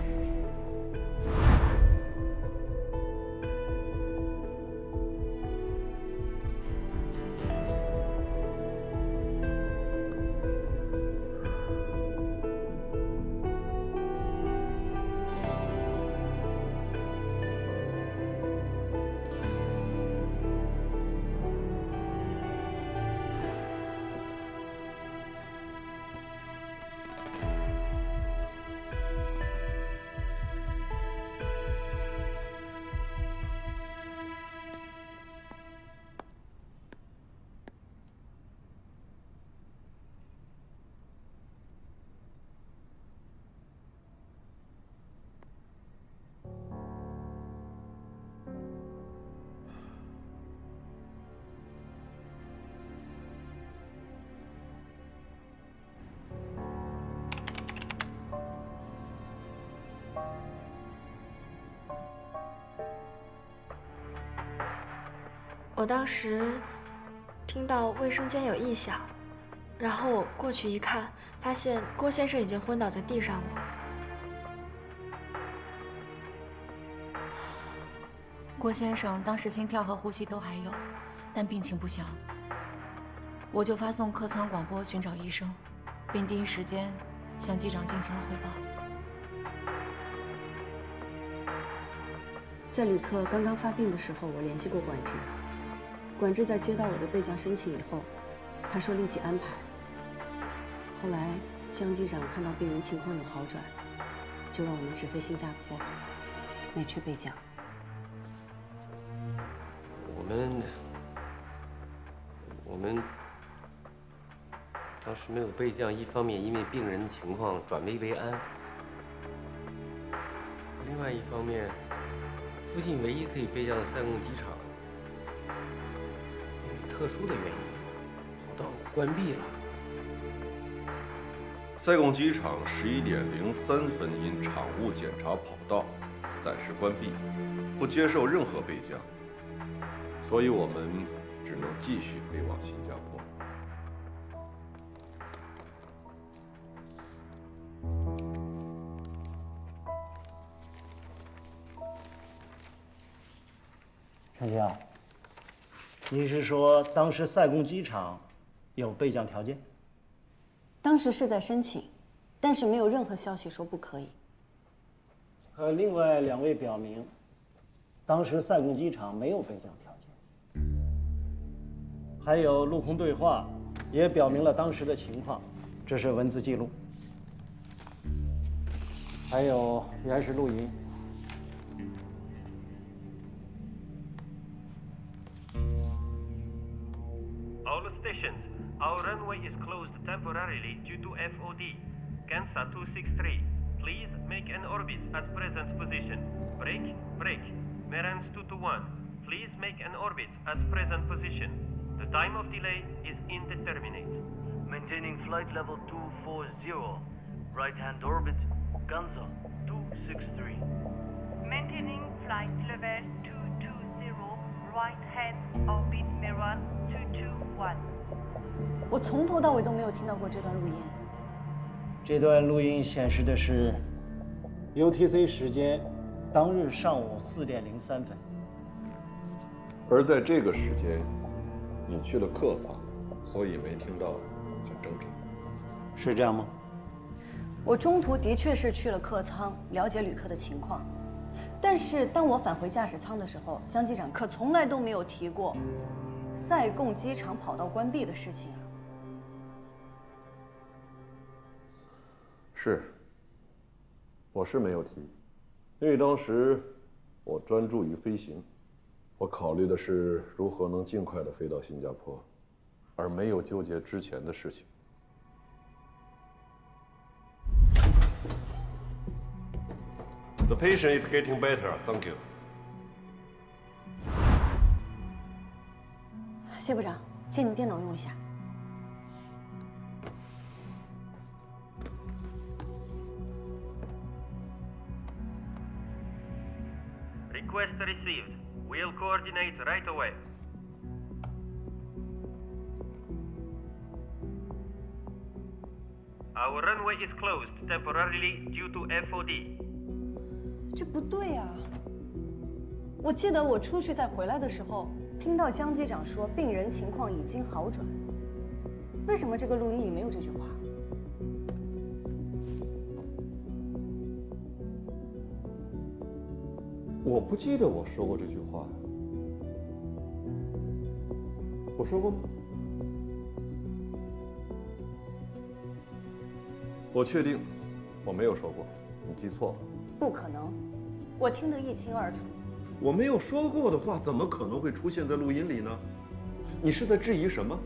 我当时听到卫生间有异响，然后我过去一看，发现郭先生已经昏倒在地上了。郭先生当时心跳和呼吸都还有，但病情不详。我就发送客舱广播寻找医生，并第一时间向机长进行了汇报。在旅客刚刚发病的时候，我联系过管制。管制在接到我的备降申请以后，他说立即安排。后来江机长看到病人情况有好转，就让我们直飞新加坡，没去备降。我们当时没有备降，一方面因为病人情况转危为安，另外一方面，附近唯一可以备降的塞贡机场，因为特殊的原因，跑道关闭了。塞贡机场11点03分因场务检查跑道暂时关闭，不接受任何备降，所以我们只能继续飞往新加坡。陈江，你是说当时塞贡机场有备降条件？当时是在申请，但是没有任何消息说不可以。和另外2位表明，当时塞贡机场没有备降条件。还有陆空对话，也表明了当时的情况，这是文字记录。还有原始录音。All stations, our runway is closed temporarily due to FOD. Kansa 263, please make an orbit at present position. Break, break. Merans 221, please make an orbit at present position. The time of delay is indeterminate. Maintaining flight level 240. Right-hand orbit, Kansa 263. Maintaining flight level 220, right-hand orbit Merans 221. 我从头到尾都没有听到过这段录音。这段录音显示的是 UTC 时间当日上午4点03分。而在这个时间，你去了客舱，所以没听到，很正常。是这样吗？我中途的确是去了客舱，了解旅客的情况。但是当我返回驾驶舱的时候，江机长可从来都没有提过塞贡机场跑道关闭的事情啊。是，我是没有提，因为当时我专注于飞行，我考虑的是如何能尽快的飞到新加坡，而没有纠结之前的事情。The patient is getting better. Thank you. 谢部长，借你电脑用一下。Request received. We'll coordinate right away. Our runway is closed temporarily due to FOD. 这不对啊！我记得我出去再回来的时候，听到江机长说病人情况已经好转。为什么这个录音里没有这句话？我不记得我说过这句话，我说过吗？我确定，我没有说过，你记错了。不可能，我听得一清二楚。我没有说过的话，怎么可能会出现在录音里呢？你是在质疑什么？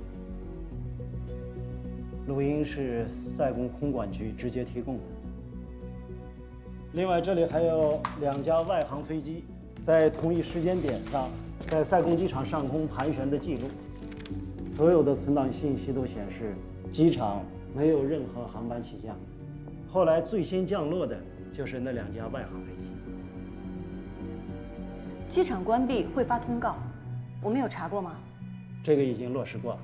录音是塞贡空管局直接提供的。另外，这里还有2架外航飞机在同一时间点上在塞贡机场上空盘旋的记录。所有的存档信息都显示，机场没有任何航班起降。后来最先降落的就是那2架外航飞机。机场关闭会发通告，我们有查过吗？这个已经落实过了。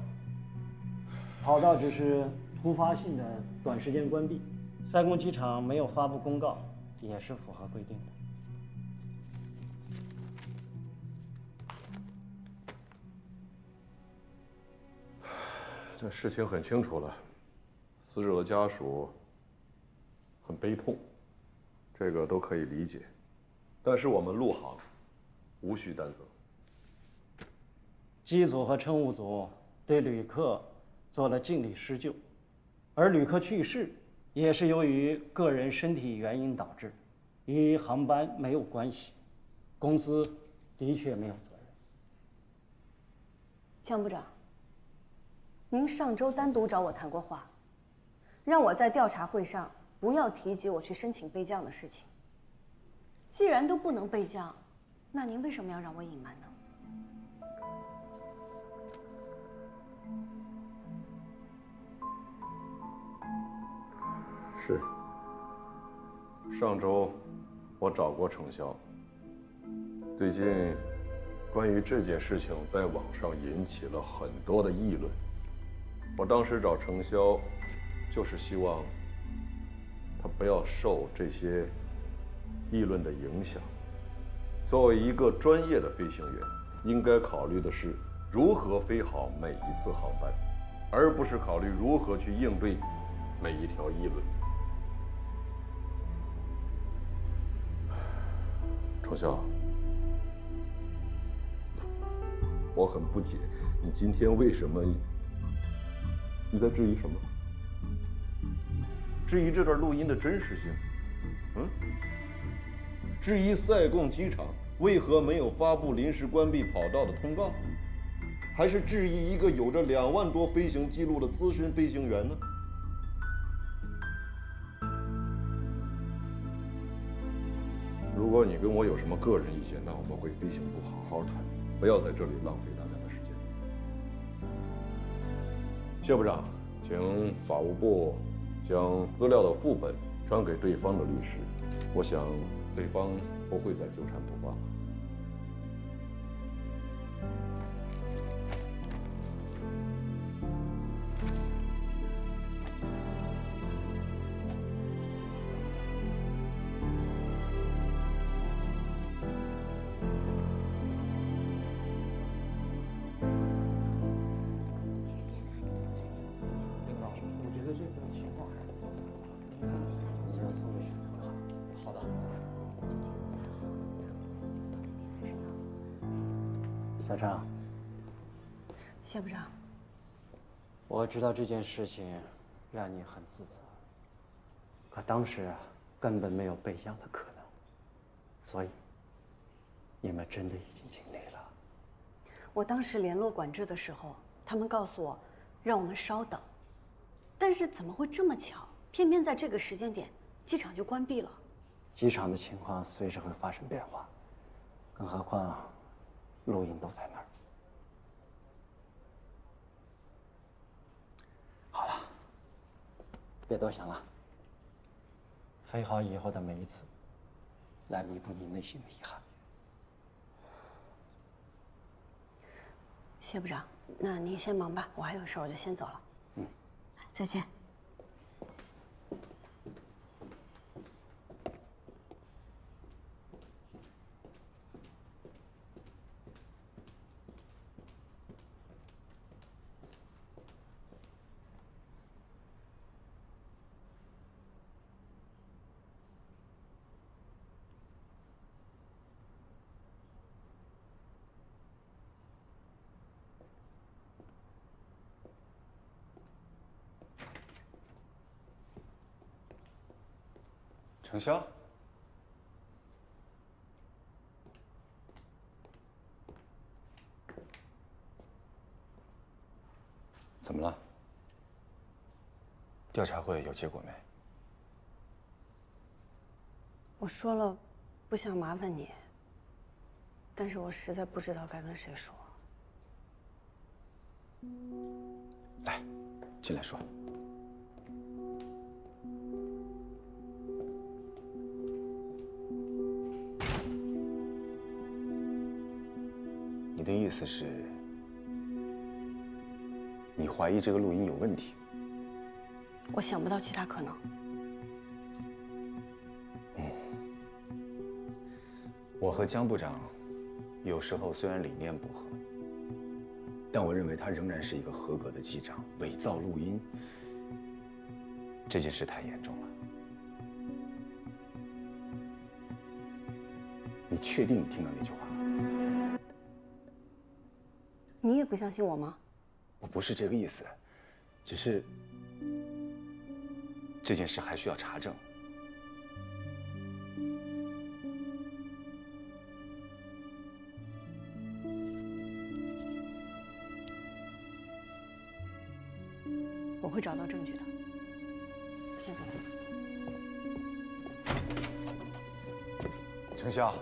跑道只是突发性的短时间关闭，塞贡机场没有发布公告，也是符合规定的。这事情很清楚了，死者的家属很悲痛，这个都可以理解。但是我们陆航无需担责。机组和乘务组对旅客做了尽力施救，而旅客去世也是由于个人身体原因导致，与航班没有关系，公司的确没有责任。江部长，您上周单独找我谈过话，让我在调查会上不要提及我去申请备降的事情。既然都不能备降，那您为什么要让我隐瞒呢？是，上周我找过程潇。最近关于这件事情在网上引起了很多的议论。我当时找程潇，就是希望他不要受这些议论的影响。作为一个专业的飞行员，应该考虑的是如何飞好每一次航班，而不是考虑如何去应对每一条议论。程潇，我很不解，你今天为什么？你在质疑什么？质疑这段录音的真实性？质疑塞贡机场为何没有发布临时关闭跑道的通告？还是质疑一个有着2万多飞行记录的资深飞行员呢？如果你跟我有什么个人意见，那我们回飞行部好好谈，不要在这里浪费大家的时间。谢部长，请法务部将资料的副本传给对方的律师，我想对方不会再纠缠不放了。小张，谢部长，我知道这件事情让你很自责，可当时根本没有备降的可能，所以你们真的已经尽力了。我当时联络管制的时候，他们告诉我让我们稍等，但是怎么会这么巧，偏偏在这个时间点，机场就关闭了。机场的情况随时会发生变化，更何况录音都在那儿。好了，别多想了，飞好以后的每一次，来弥补你内心的遗憾。谢部长，那您先忙吧，我还有事，我就先走了。再见。程潇，怎么了？调查会有结果没？我说了，不想麻烦你，但是我实在不知道该跟谁说。来，进来说。你的意思是，你怀疑这个录音有问题？我想不到其他可能。我和江部长有时候虽然理念不合，但我认为他仍然是一个合格的机长。伪造录音这件事太严重了。你确定你听到那句话？你也不相信我吗？我不是这个意思，只是这件事还需要查证。我会找到证据的。我先走了。程潇。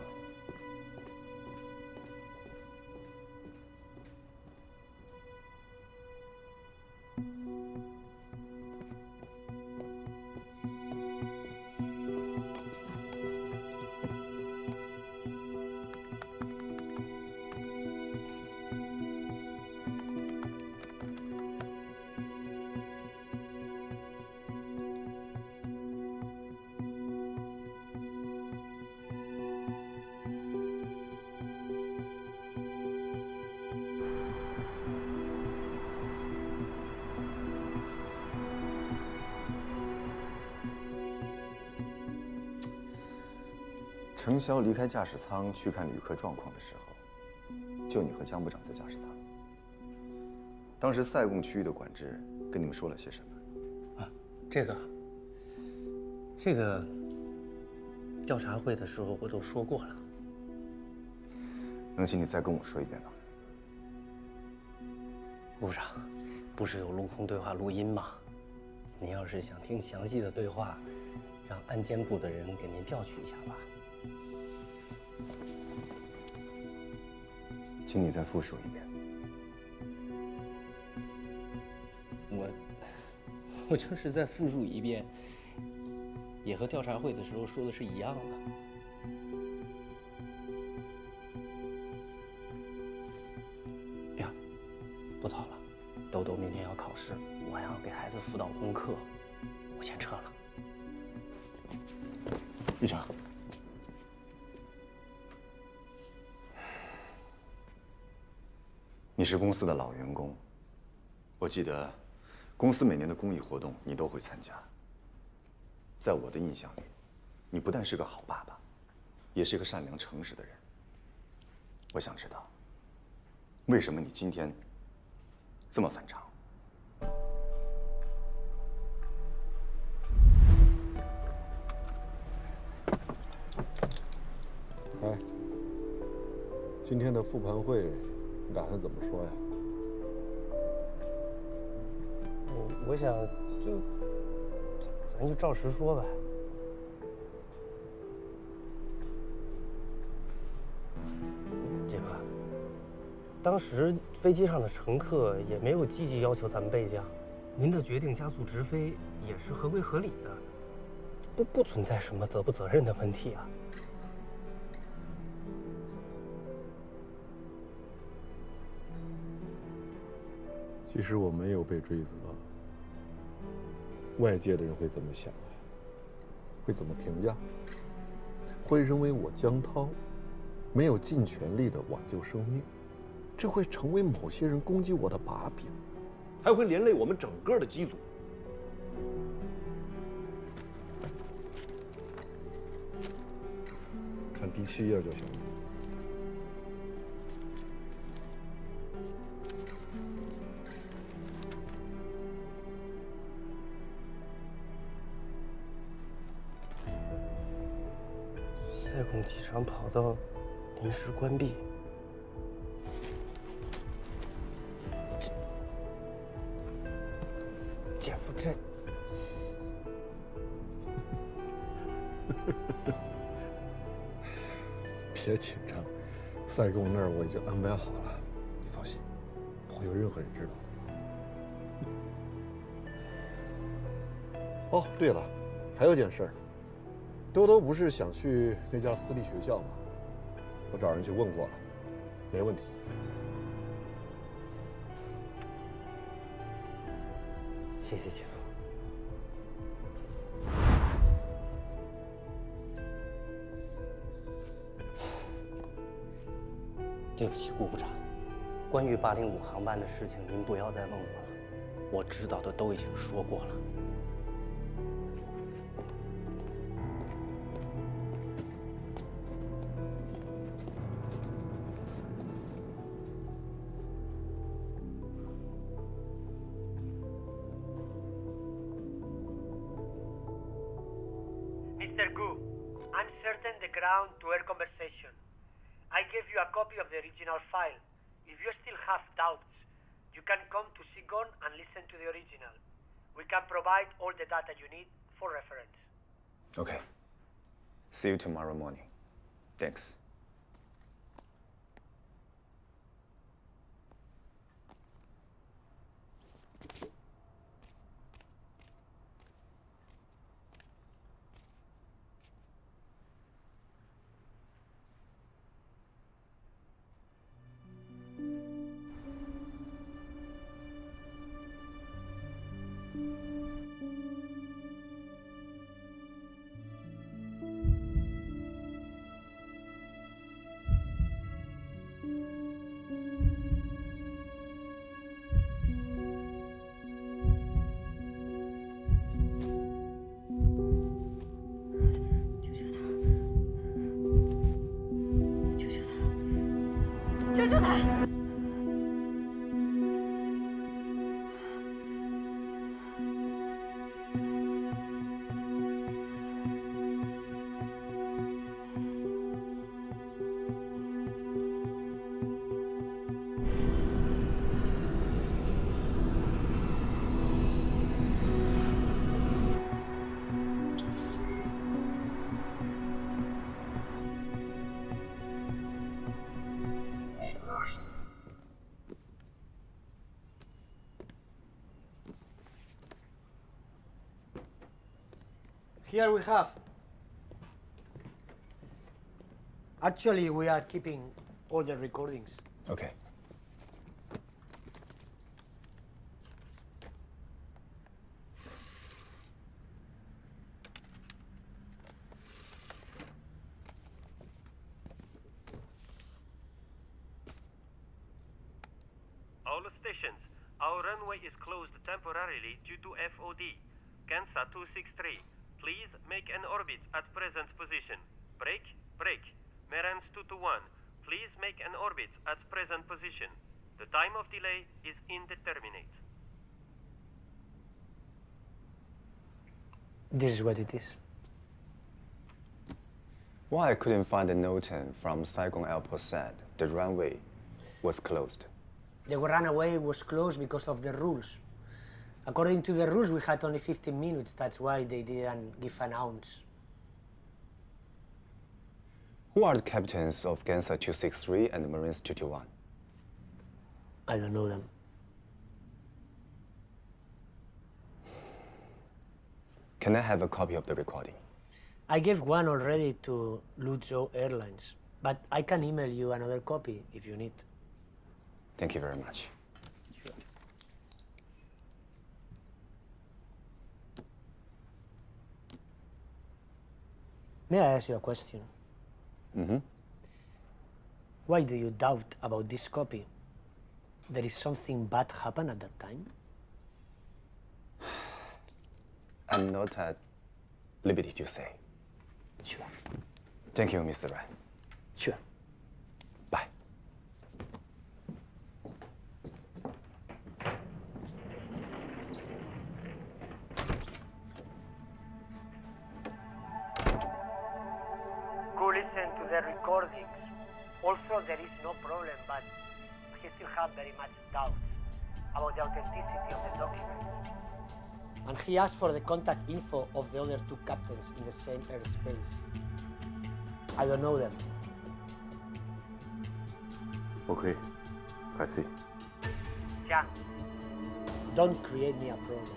程潇离开驾驶舱去看旅客状况的时候，就你和江部长在驾驶舱。当时塞贡区域的管制跟你们说了些什么？这个调查会的时候我都说过了。能请你再跟我说一遍吗？部长，不是有陆空对话录音吗？您要是想听详细的对话，让安监部的人给您调取一下吧。请你再复述一遍。我就是再复述一遍，也和调查会的时候说的是一样的。呀，不早了，豆豆明天要考试，我还要给孩子辅导功课，我先撤了。队长。你是公司的老员工，我记得公司每年的公益活动你都会参加。在我的印象里，你不但是个好爸爸，也是个善良诚实的人。我想知道，为什么你今天这么反常？哎，今天的复盘会你打算怎么说呀？我想咱就照实说呗。杰克，当时飞机上的乘客也没有积极要求咱们备降，您的决定加速直飞也是合规合理的，不存在什么责不责任的问题啊。其实我没有被追责，外界的人会怎么想啊？会怎么评价？会认为我江涛没有尽全力的挽救生命，这会成为某些人攻击我的把柄，还会连累我们整个的机组。看第7页就行了。塞贡机场跑道临时关闭。姐夫，这别紧张，塞贡那儿我已经安排好了，你放心，不会有任何人知道的。哦，对了，还有件事儿，兜兜不是想去那家私立学校吗？我找人去问过了，没问题。谢谢姐夫。对不起，顾部长，关于805航班的事情，您不要再问我了，我知道的都已经说过了。Mr. Gu, I'm certain the ground-to-air conversation. I gave you a copy of the original file. If you still have doubts, you can come to SIGON and listen to the original. We can provide all the data you need for reference. Okay. See you tomorrow morning. Thanks.救救他！Here we have. Actually, we are keeping all the recordings. Okay. All stations, our runway is closed temporarily due to FOD. Kansa 263, please make an orbit at present position. Break, break. Merans 221, please make an orbit at present position. The time of delay is indeterminate. This is what it is. Why I couldn't find a note from Saigon Airport said the runway was closed. The runway was closed because of the rules. According to the rules, we had only 15 minutes. That's why they didn't give an ounce. Who are the captains of Gansa 263 and Marines 221? I don't know them. Can I have a copy of the recording? I gave one already to Luzhou Airlines, but I can email you another copy if you need. Thank you very much. Sure. May I ask you a question? Mm-hmm. Why do you doubt about this copy? There is something bad happened at that time? I'm not at liberty to say. Sure. Thank you, Mr. Ran. Sure. Bye. Go listen to the recordings. Also, there is no problem, but he still have very much doubts about the authenticity of the documents. And he asked for the contact info of the other two captains in the same airspace. I don't know them. Okay, I see. Jiang, Don't create me a problem.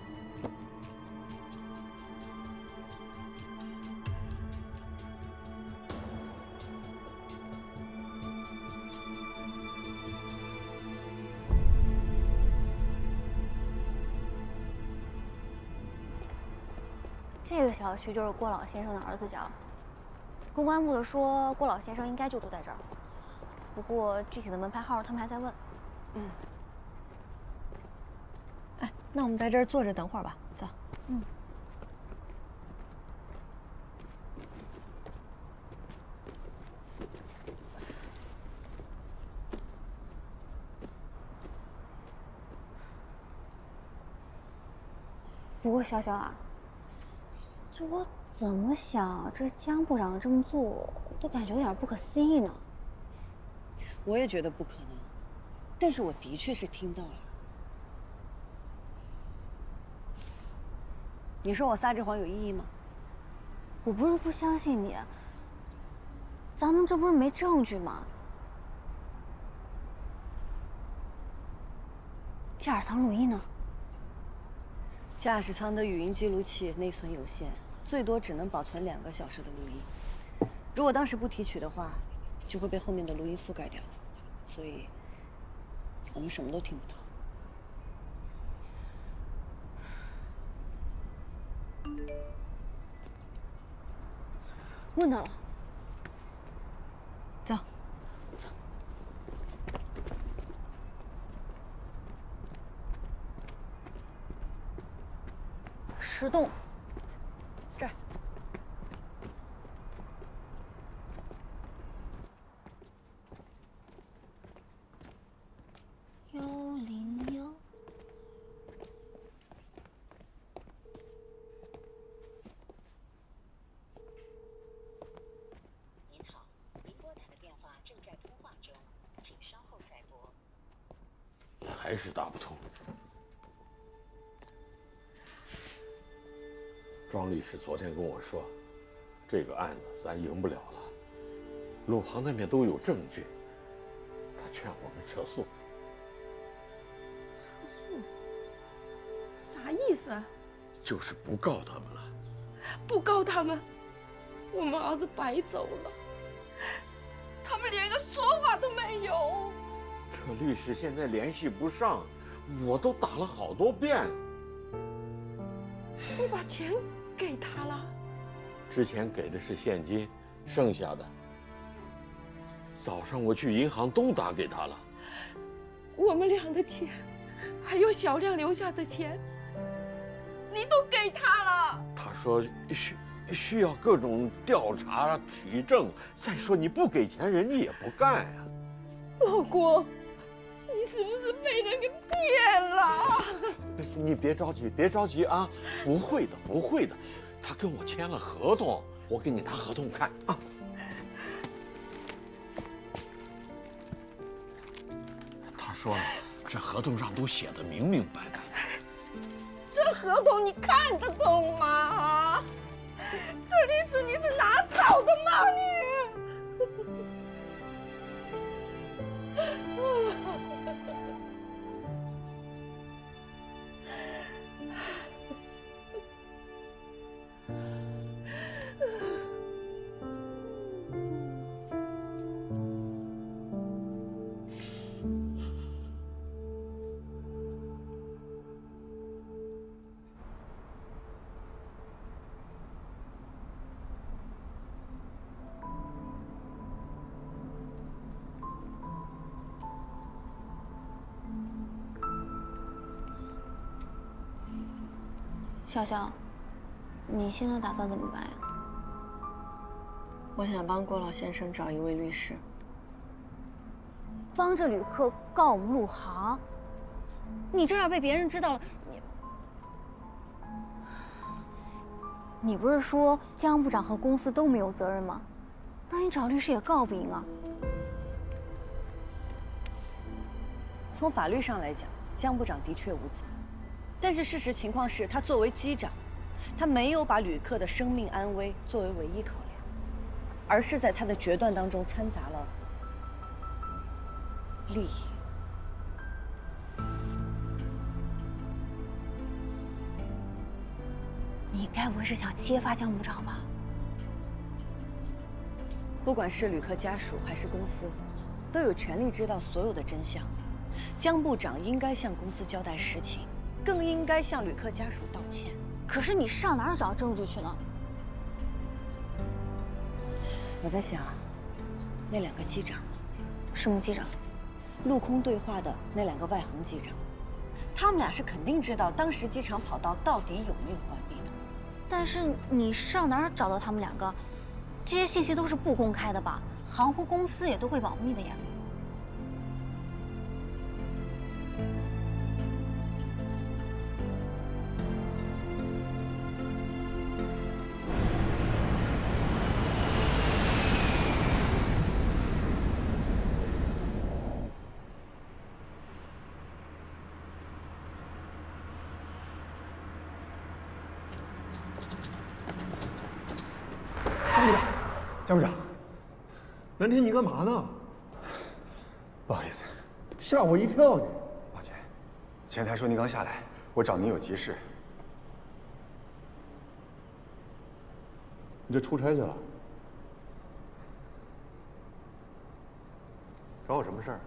这个小区就是郭老先生的儿子家。公关部的说，郭老先生应该就住在这儿，不过具体的门牌号他们还在问。哎，那我们在这儿坐着等会儿吧，走。不过小小啊，这我怎么想，这江部长这么做，都感觉有点不可思议呢。我也觉得不可能，但是我的确是听到了。你说我撒这谎有意义吗？我不是不相信你，咱们这不是没证据吗？驾驶舱录音呢？驾驶舱的语音记录器内存有限，最多只能保存2个小时的录音。如果当时不提取的话，就会被后面的录音覆盖掉，所以我们什么都听不到。问到了，走。石洞，这儿。101。您好，您拨打的电话正在通话中，请稍后再拨。还是打不通。庄律师昨天跟我说，这个案子咱赢不了了，陆航那边都有证据，他劝我们撤诉。撤诉？啥意思啊？就是不告他们了。不告他们，我们儿子白走了，他们连个说法都没有。可律师现在联系不上，我都打了好多遍了。你把钱给他了？之前给的是现金，剩下的早上我去银行都打给他了。我们俩的钱，还有小亮留下的钱，你都给他了。他说需要各种调查取证，再说你不给钱，人家也不干呀。老郭，你是不是被人给骗了？你别着急，别着急啊！不会的，不会的。他跟我签了合同，我给你拿合同看啊。他说这合同上都写的明明白白的。这合同你看得懂吗？这律师你是哪找的吗你？笑笑，你现在打算怎么办呀？我想帮郭老先生找一位律师，帮着旅客告我们陆航。你这样被别人知道了，你不是说江部长和公司都没有责任吗？那你找律师也告不赢啊。从法律上来讲，江部长的确无责。但是事实情况是，他作为机长，他没有把旅客的生命安危作为唯一考量，而是在他的决断当中掺杂了利益。你该不会是想揭发江部长吧？不管是旅客家属还是公司，都有权利知道所有的真相。江部长应该向公司交代实情，更应该向旅客家属道歉。可是你上哪儿找证据去呢？我在想，那两个机长，什么机长？陆空对话的那两个外航机长，他们俩是肯定知道当时机场跑道到底有没有关闭的。但是你上哪儿找到他们两个？这些信息都是不公开的吧？航空公司也都会保密的呀。江部长，南天，你干嘛呢？不好意思，吓我一跳！抱歉，前台说您刚下来，我找您有急事。你这出差去了？找我什么事儿？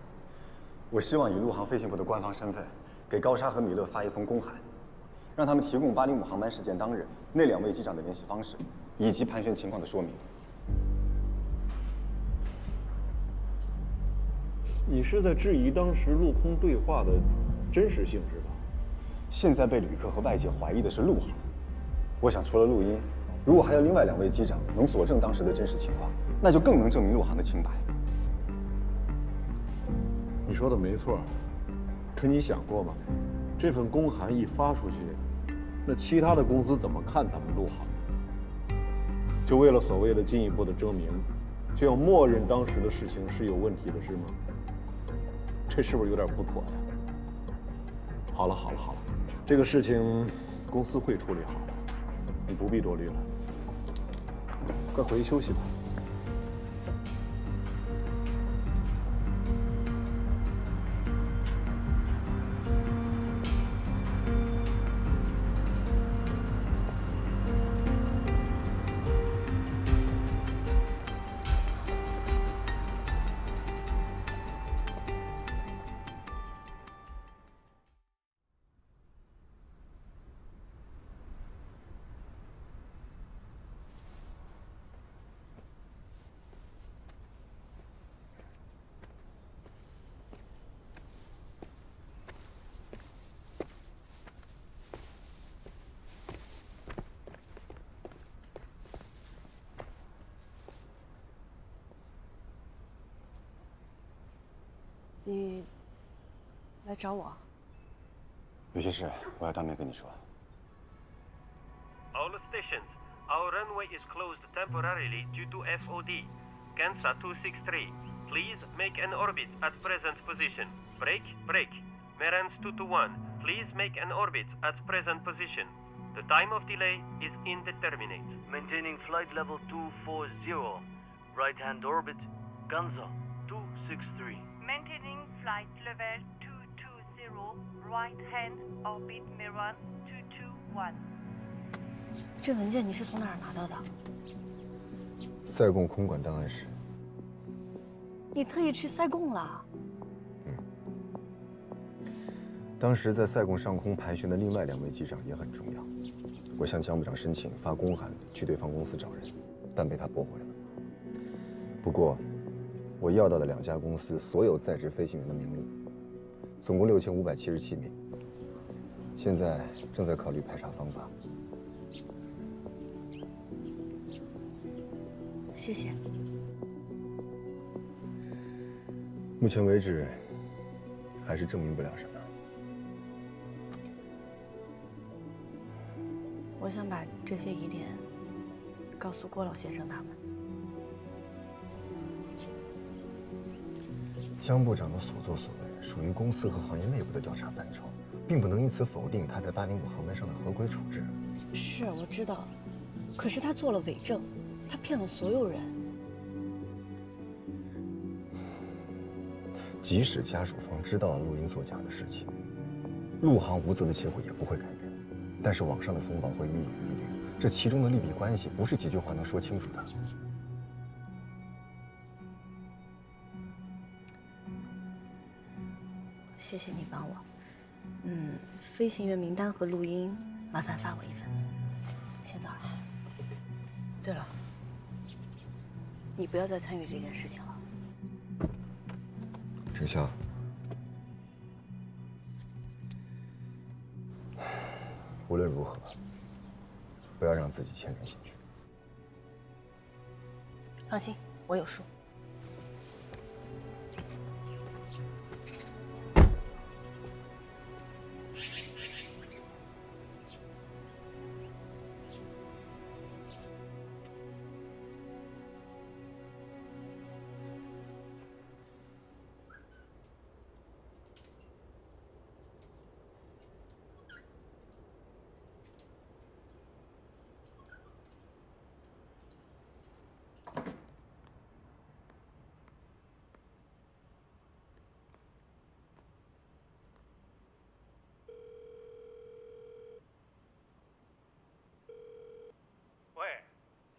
我希望以陆航飞行部的官方身份，给高沙和米勒发一封公函，让他们提供805航班事件当日那2位机长的联系方式，以及盘旋情况的说明。你是在质疑当时陆空对话的真实性质吧？现在被旅客和外界怀疑的是陆航，我想除了录音，如果还有另外2位机长能佐证当时的真实情况，那就更能证明陆航的清白。你说的没错，可你想过吗？这份公函一发出去，那其他的公司怎么看咱们陆航？就为了所谓的进一步的证明，就要默认当时的事情是有问题的，是吗？这是不是有点不妥呀？好了，这个事情公司会处理好的，你不必多虑了。快回去休息吧。你来找我？有些事我要当面跟你说。All stations, our runway is closed temporarily due to FOD. Kansa 263, please make an orbit at present position. Break. Merans 221, please make an orbit at present position. The time of delay is indeterminate. Maintaining flight level 240. Right-hand orbit, Kansa 263. Maintaining flight level 220, right-hand orbit Meran 221. 这文件你是从哪儿拿到的？塞贡空管档案室。你特意去塞贡了？当时在塞贡上空盘旋的另外2位机长也很重要。我向江部长申请发公函去对方公司找人，但被他驳回了。不过，我要到的2家公司所有在职飞行员的名录，总共6577名。现在正在考虑排查方法。谢谢。目前为止，还是证明不了什么。我想把这些疑点告诉郭老先生他们。江部长的所作所为属于公司和行业内部的调查范畴，并不能因此否定他在805航班上的合规处置。是，我知道，可是他做了伪证，他骗了所有人。即使家属方知道了录音作假的事情，陆航无责的结果也不会改变。但是网上的风暴会愈演愈烈，这其中的利弊关系不是几句话能说清楚的。谢谢你帮我。飞行员名单和录音麻烦发我一份。先走了。对了，你不要再参与这件事情了。陈潇，无论如何，不要让自己牵连进去。放心，我有数。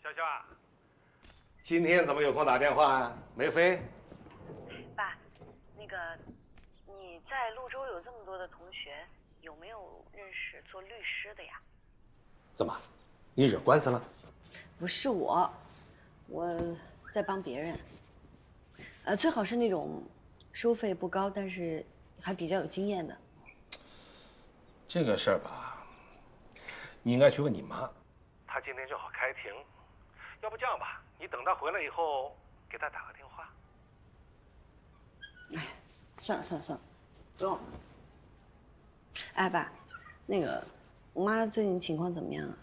潇潇啊，今天怎么有空打电话啊？没飞？爸，那个你在潞州有这么多的同学，有没有认识做律师的呀？怎么，你惹官司了？不是我在帮别人。最好是那种收费不高，但是还比较有经验的。这个事儿吧，你应该去问你妈，她今天正好开庭。要不这样吧，你等他回来以后，给他打个电话。哎，算了，不用了。哎，爸，那个我妈最近情况怎么样啊？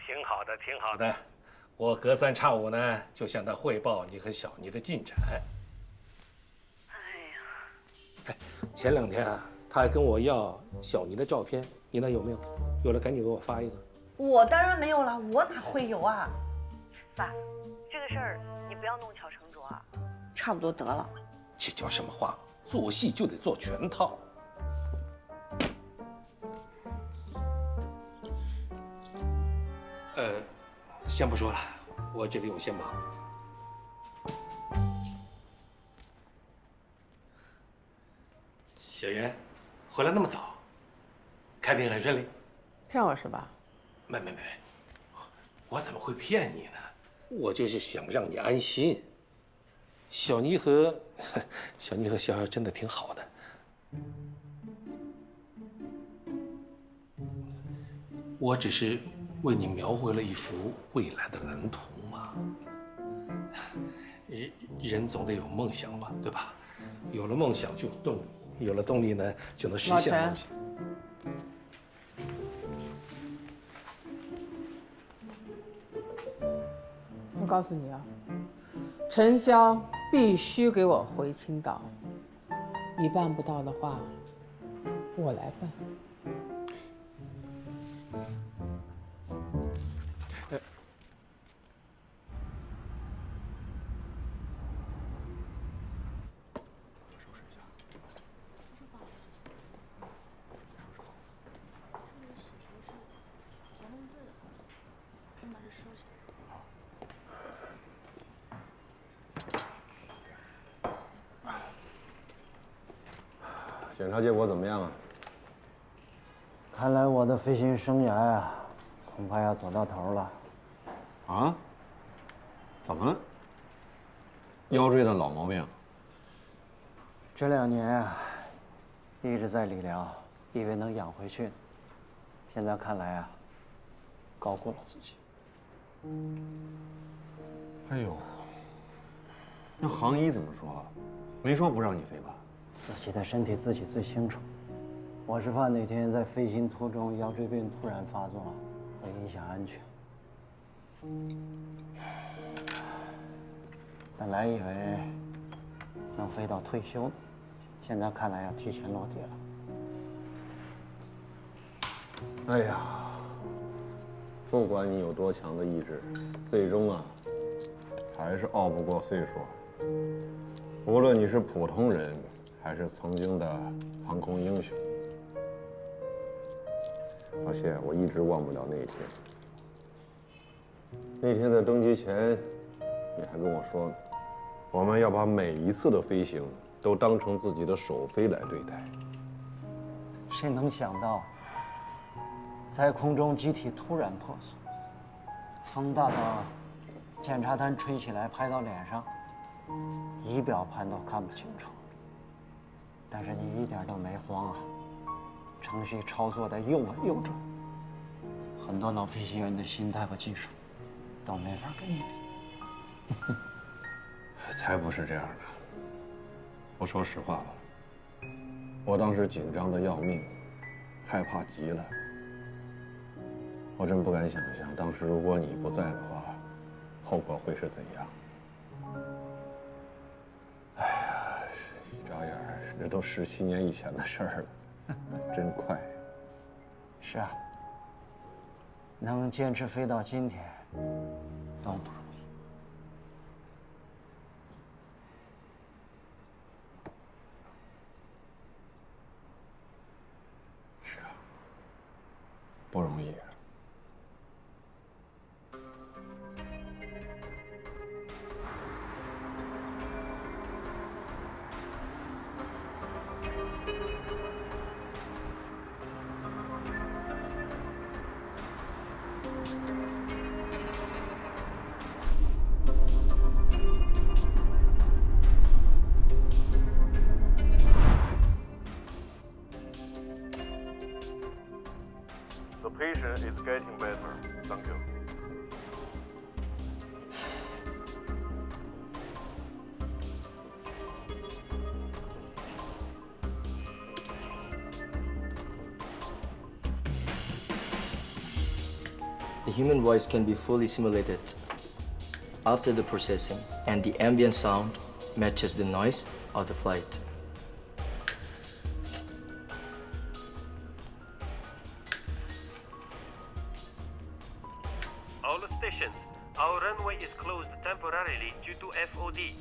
挺好的，挺好的。我隔三差五呢，就向她汇报你和小妮的进展。哎，前2天啊，她还跟我要小妮的照片，你那有没有？有了赶紧给我发一个。我当然没有了，我哪会有啊？爸，这个事儿你不要弄巧成拙啊。差不多得了。这叫什么话？做戏就得做全套。先不说了，我这里有些忙。小袁，回来那么早，开庭很顺利？骗我是吧？没，我怎么会骗你呢？我就是想让你安心。小妮和潇潇真的挺好的。我只是为你描绘了一幅未来的蓝图嘛。人总得有梦想吧，对吧？有了梦想就有动力，有了动力呢，就能实现梦想。我告诉你啊，陈潇必须给我回青岛，你办不到的话，我来办。检查结果怎么样啊？看来我的飞行生涯啊，恐怕要走到头了。啊？怎么了？腰椎的老毛病。这2年啊，一直在理疗，以为能养回去，现在看来啊，高估了自己。哎呦，那行医怎么说？没说不让你飞吧？自己的身体自己最清楚，我是怕哪天在飞行途中腰椎病突然发作，会影响安全。本来以为能飞到退休的，现在看来要提前落地了。哎呀，不管你有多强的意志，最终啊，还是熬不过岁数。无论你是普通人，还是曾经的航空英雄。而且我一直忘不了那一天。那天在登机前，你还跟我说，我们要把每一次的飞行都当成自己的首飞来对待。谁能想到，在空中机体突然破损，风大到检查单吹起来拍到脸上，仪表盘都看不清楚。但是你一点都没慌啊，程序操作的又稳又准，很多老飞行员的心态和技术都没法跟你比。才不是这样的。我说实话吧，我当时紧张的要命，害怕极了。我真不敢想象，当时如果你不在的话，后果会是怎样。哎呀，一眨眼儿，这都17年以前的事儿了，真快。是啊，能坚持飞到今天，都不容易。是啊，不容易。The patient is getting better. Thank you. The human voice can be fully simulated after the processing, and the ambient sound matches the noise of the flight. All stations, our runway is closed temporarily due to FOD.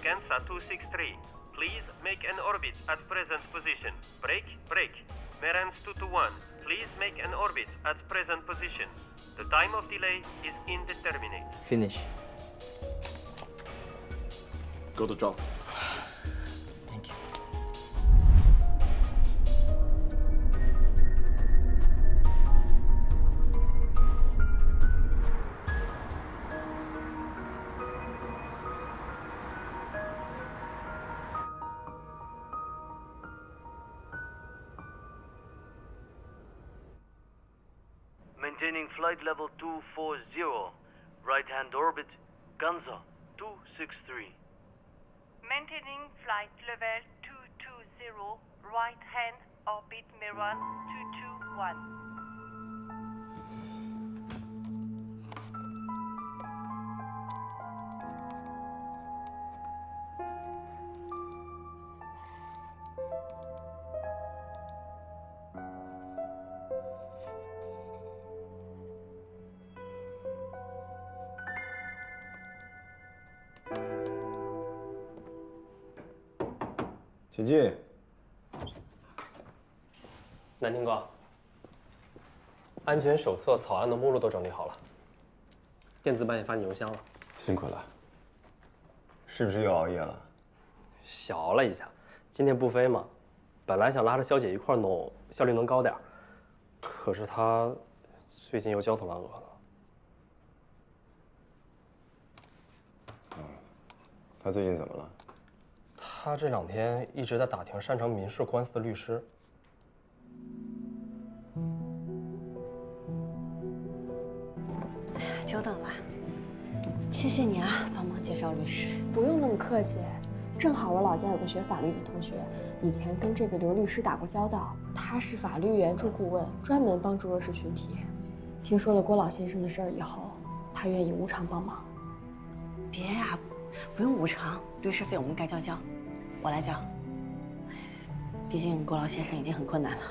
Kansa 263, please make an orbit at present position. Break, break. Merans 221, please make an orbit at present position. The time of delay is indeterminate. Finish. Go to job. Thank you. Maintaining flight level 240, right-hand orbit, Ganza 263. Maintaining flight level 220, right hand orbit Meran 221.请进。南亭哥，安全手册草案的目录都整理好了，电子版也发你邮箱了。辛苦了。是不是又熬夜了？小熬了一下，今天不飞嘛，本来想拉着肖姐一块弄，效率能高点，可是她最近又焦头烂额的。他最近怎么了？他这2天一直在打听擅长民事官司的律师。久等了，谢谢你啊，帮忙介绍律师。不用那么客气，正好我老家有个学法律的同学，以前跟这个刘律师打过交道，他是法律援助顾问，专门帮助弱势群体。听说了郭老先生的事儿以后，他愿意无偿帮忙。别呀，不用无偿，律师费我们该交，我来交。毕竟郭老先生已经很困难了。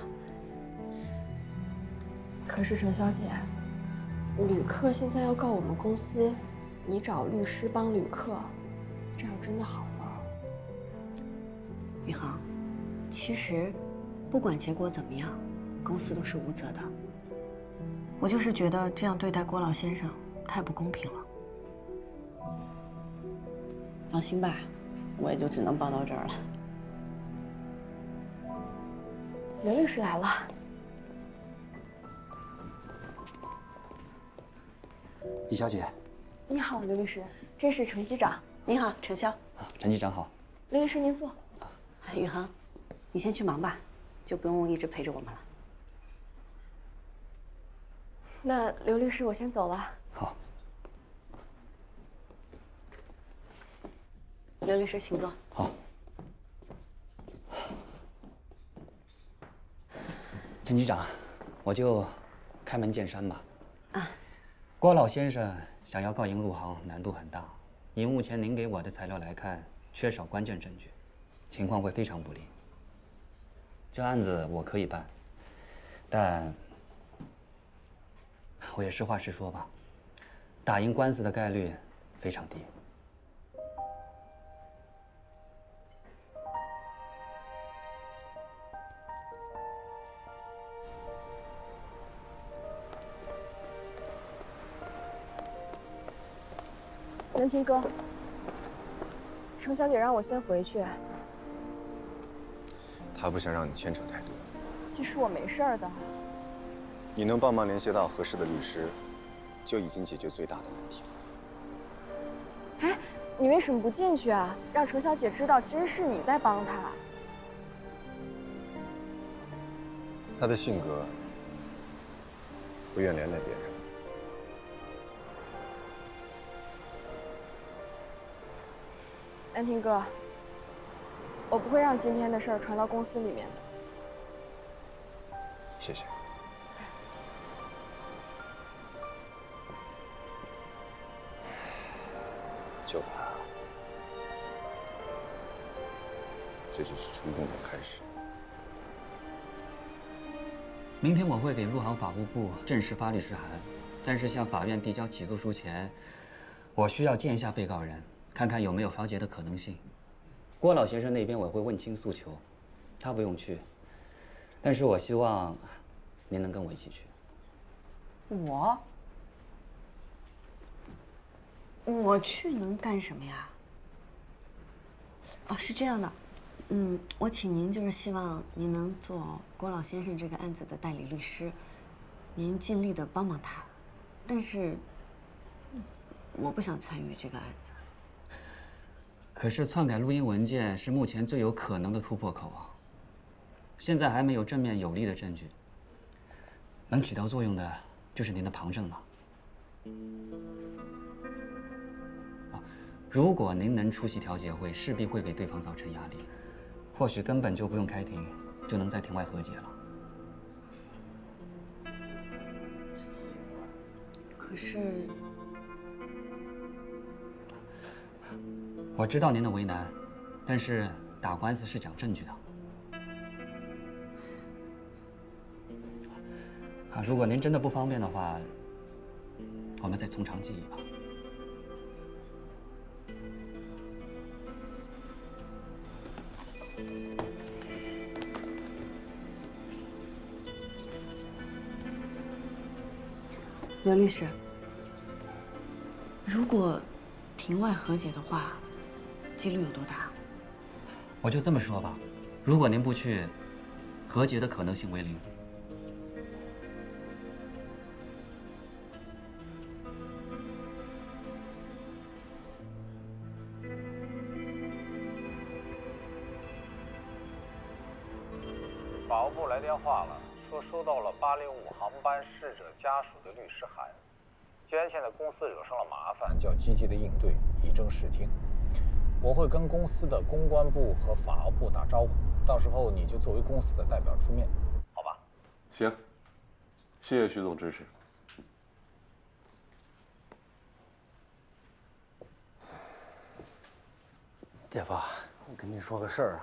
可是程小姐，旅客现在要告我们公司，你找律师帮旅客，这样真的好吗？宇航，其实不管结果怎么样，公司都是无责的。我就是觉得这样对待郭老先生太不公平了。放心吧，我也就只能帮到这儿了。刘律师来了。李小姐。你好，刘律师，这是程机长。你好，程潇。陈机长好。刘律师您坐。宇航，你先去忙吧，就不用一直陪着我们了。那刘律师，我先走了。好。刘律师，请坐。好。陈机长，我就开门见山吧。啊。郭老先生想要告赢陆航难度很大，以目前您给我的材料来看，缺少关键证据，情况会非常不利。这案子我可以办，但我也实话实说吧，打赢官司的概率非常低。南平哥，程小姐让我先回去。她不想让你牵扯太多。其实我没事儿的。你能帮忙联系到合适的律师，就已经解决最大的问题了。哎，你为什么不进去啊？让程小姐知道，其实是你在帮她。她的性格不愿连累别人。南平哥，我不会让今天的事儿传到公司里面的。谢谢。就怕这只是冲动的开始。明天我会给陆航法务部正式发律师函，但是向法院递交起诉书前，我需要见一下被告人。看看有没有调解的可能性。郭老先生那边我会问清诉求，他不用去，但是我希望您能跟我一起去。我去能干什么呀？哦，是这样的，我请您就是希望您能做郭老先生这个案子的代理律师，您尽力的帮帮他，但是我不想参与这个案子。可是篡改录音文件是目前最有可能的突破口啊！现在还没有正面有力的证据，能起到作用的就是您的旁证了。如果您能出席调解会，势必会给对方造成压力，或许根本就不用开庭，就能在庭外和解了。可是。我知道您的为难，但是打官司是讲证据的。如果您真的不方便的话，我们再从长计议吧。刘律师，如果庭外和解的话，几率有多大？我就这么说吧，如果您不去，和解的可能性为0。法务部来电话了，说收到了805航班逝者家属的律师函。既然现在公司惹上了麻烦，就要积极的应对，以正视听。我会跟公司的公关部和法务部打招呼，到时候你就作为公司的代表出面，好吧？行，谢谢徐总支持。姐夫，我跟你说个事儿啊，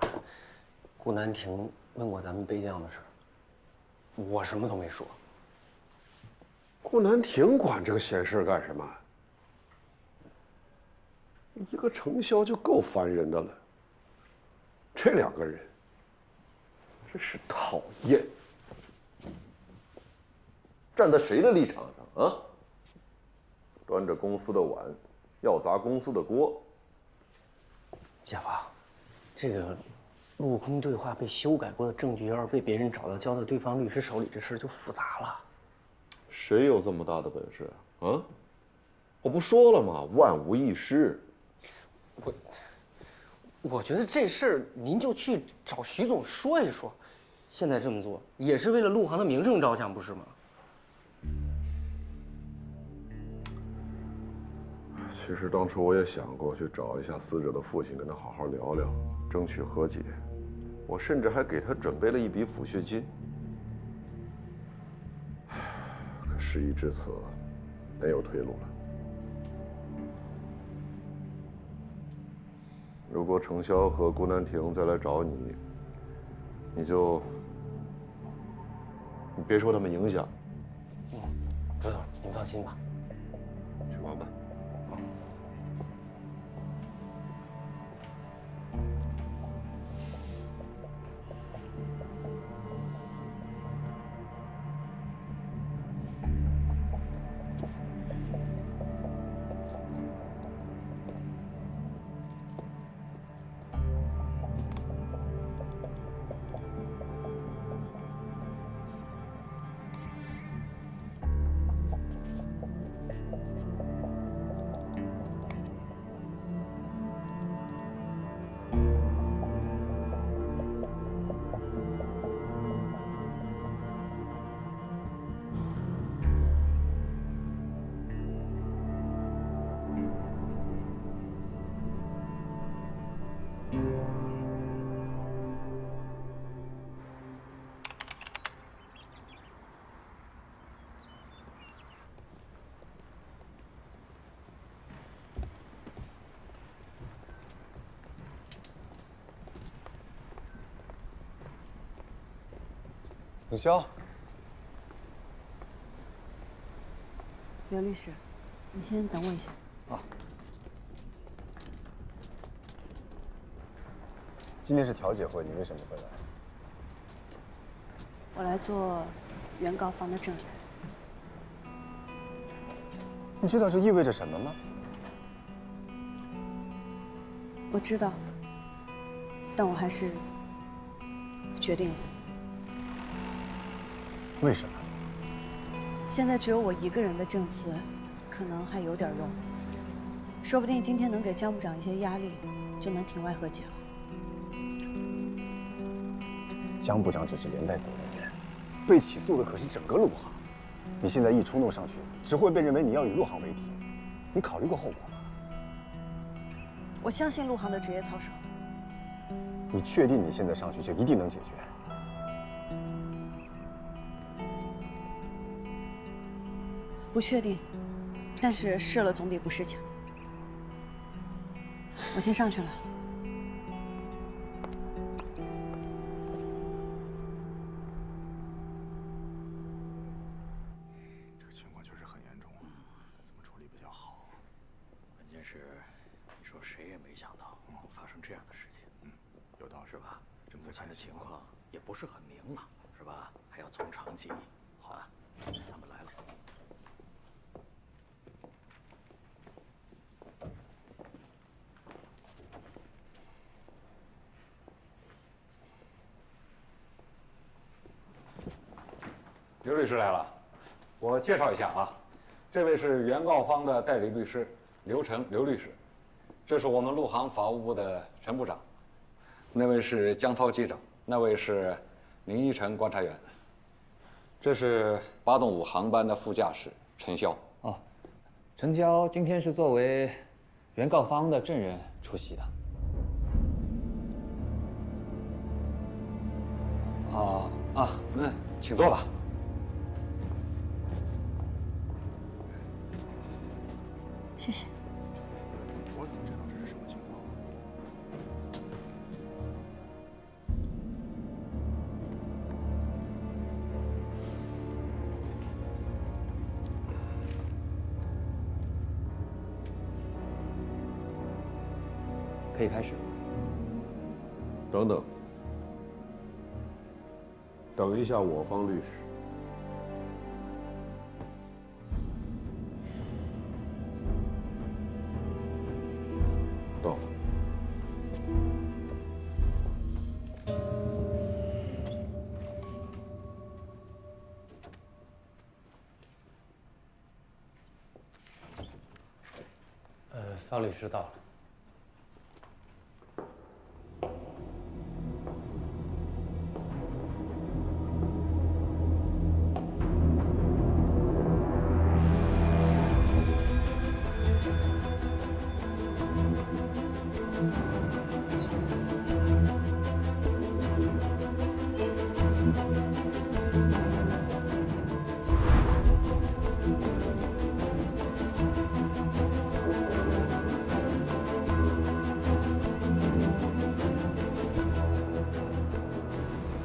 顾南亭问过咱们备降的事儿，我什么都没说。顾南亭管这个闲事干什么？一个程潇就够烦人的了，这2个人真是讨厌。站在谁的立场上啊？端着公司的碗，要砸公司的锅。姐夫，这个陆空对话被修改过的证据，要是被别人找到交到对方律师手里，这事儿就复杂了。谁有这么大的本事啊？啊？我不说了吗？万无一失。我觉得这事儿您就去找徐总说一说，现在这么做也是为了陆航的名声着想，不是吗？其实当初我也想过去找一下死者的父亲，跟他好好聊聊，争取和解。我甚至还给他准备了一笔抚恤金。可事已至此，没有退路了。如果程潇和顾南亭再来找你，你别受他们影响。周总，您放心吧。去忙吧。陆潇，刘律师，你先等我一下。啊。今天是调解会，你为什么会来？我来做原告方的证人。你知道这意味着什么吗？我知道，但我还是决定了。为什么？现在只有我一个人的证词，可能还有点用。说不定今天能给江部长一些压力，就能庭外和解了。江部长只是连带责任人，被起诉的可是整个陆航。你现在一冲动上去，只会被认为你要与陆航为敌。你考虑过后果吗？我相信陆航的职业操守。你确定你现在上去就一定能解决？不确定，但是试了总比不试强。我先上去了。这个情况确实很严重啊，怎么处理比较好？关键是，你说谁也没想到会发生这样的事情。有道理，是吧？这目前的情况也不是很明朗，是吧？还要从长计议。好啊，他们来了。刘律师来了，我介绍一下啊，这位是原告方的代理律师刘成刘律师，这是我们陆航法务部的陈部长，那位是江涛机长，那位是林依晨观察员，这是8动5航班的副驾驶陈潇。哦，陈潇今天是作为原告方的证人出席的。那请坐吧。谢谢。我怎么知道这是什么情况？可以开始。等等，等一下，我方律师。到了。方律师到了。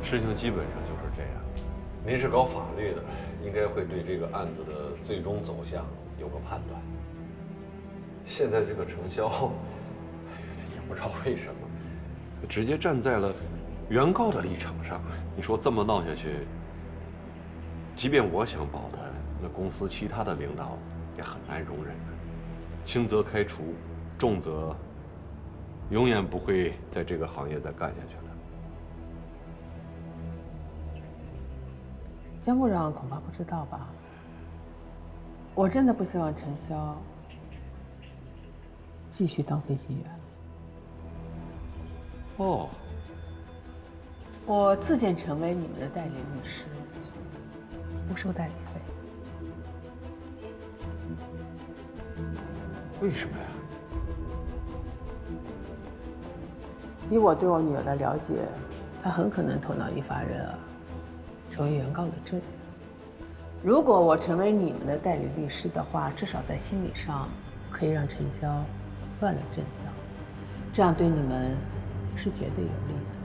事情基本上就是这样。您是搞法律的，应该会对这个案子的最终走向有个判断。现在这个程潇，也不知道为什么，直接站在了原告的立场上。你说这么闹下去，即便我想保他，那公司其他的领导也很难容忍。轻则开除，重则永远不会在这个行业再干下去了。江部长恐怕不知道吧？我真的不希望陈潇继续当飞行员。哦，我自荐成为你们的代理律师，不收代理费。为什么呀？以我对我女儿的了解，她很可能头脑一发热，成为原告的证人。如果我成为你们的代理律师的话，至少在心理上可以让陈潇乱了阵脚，这样对你们是绝对有利的。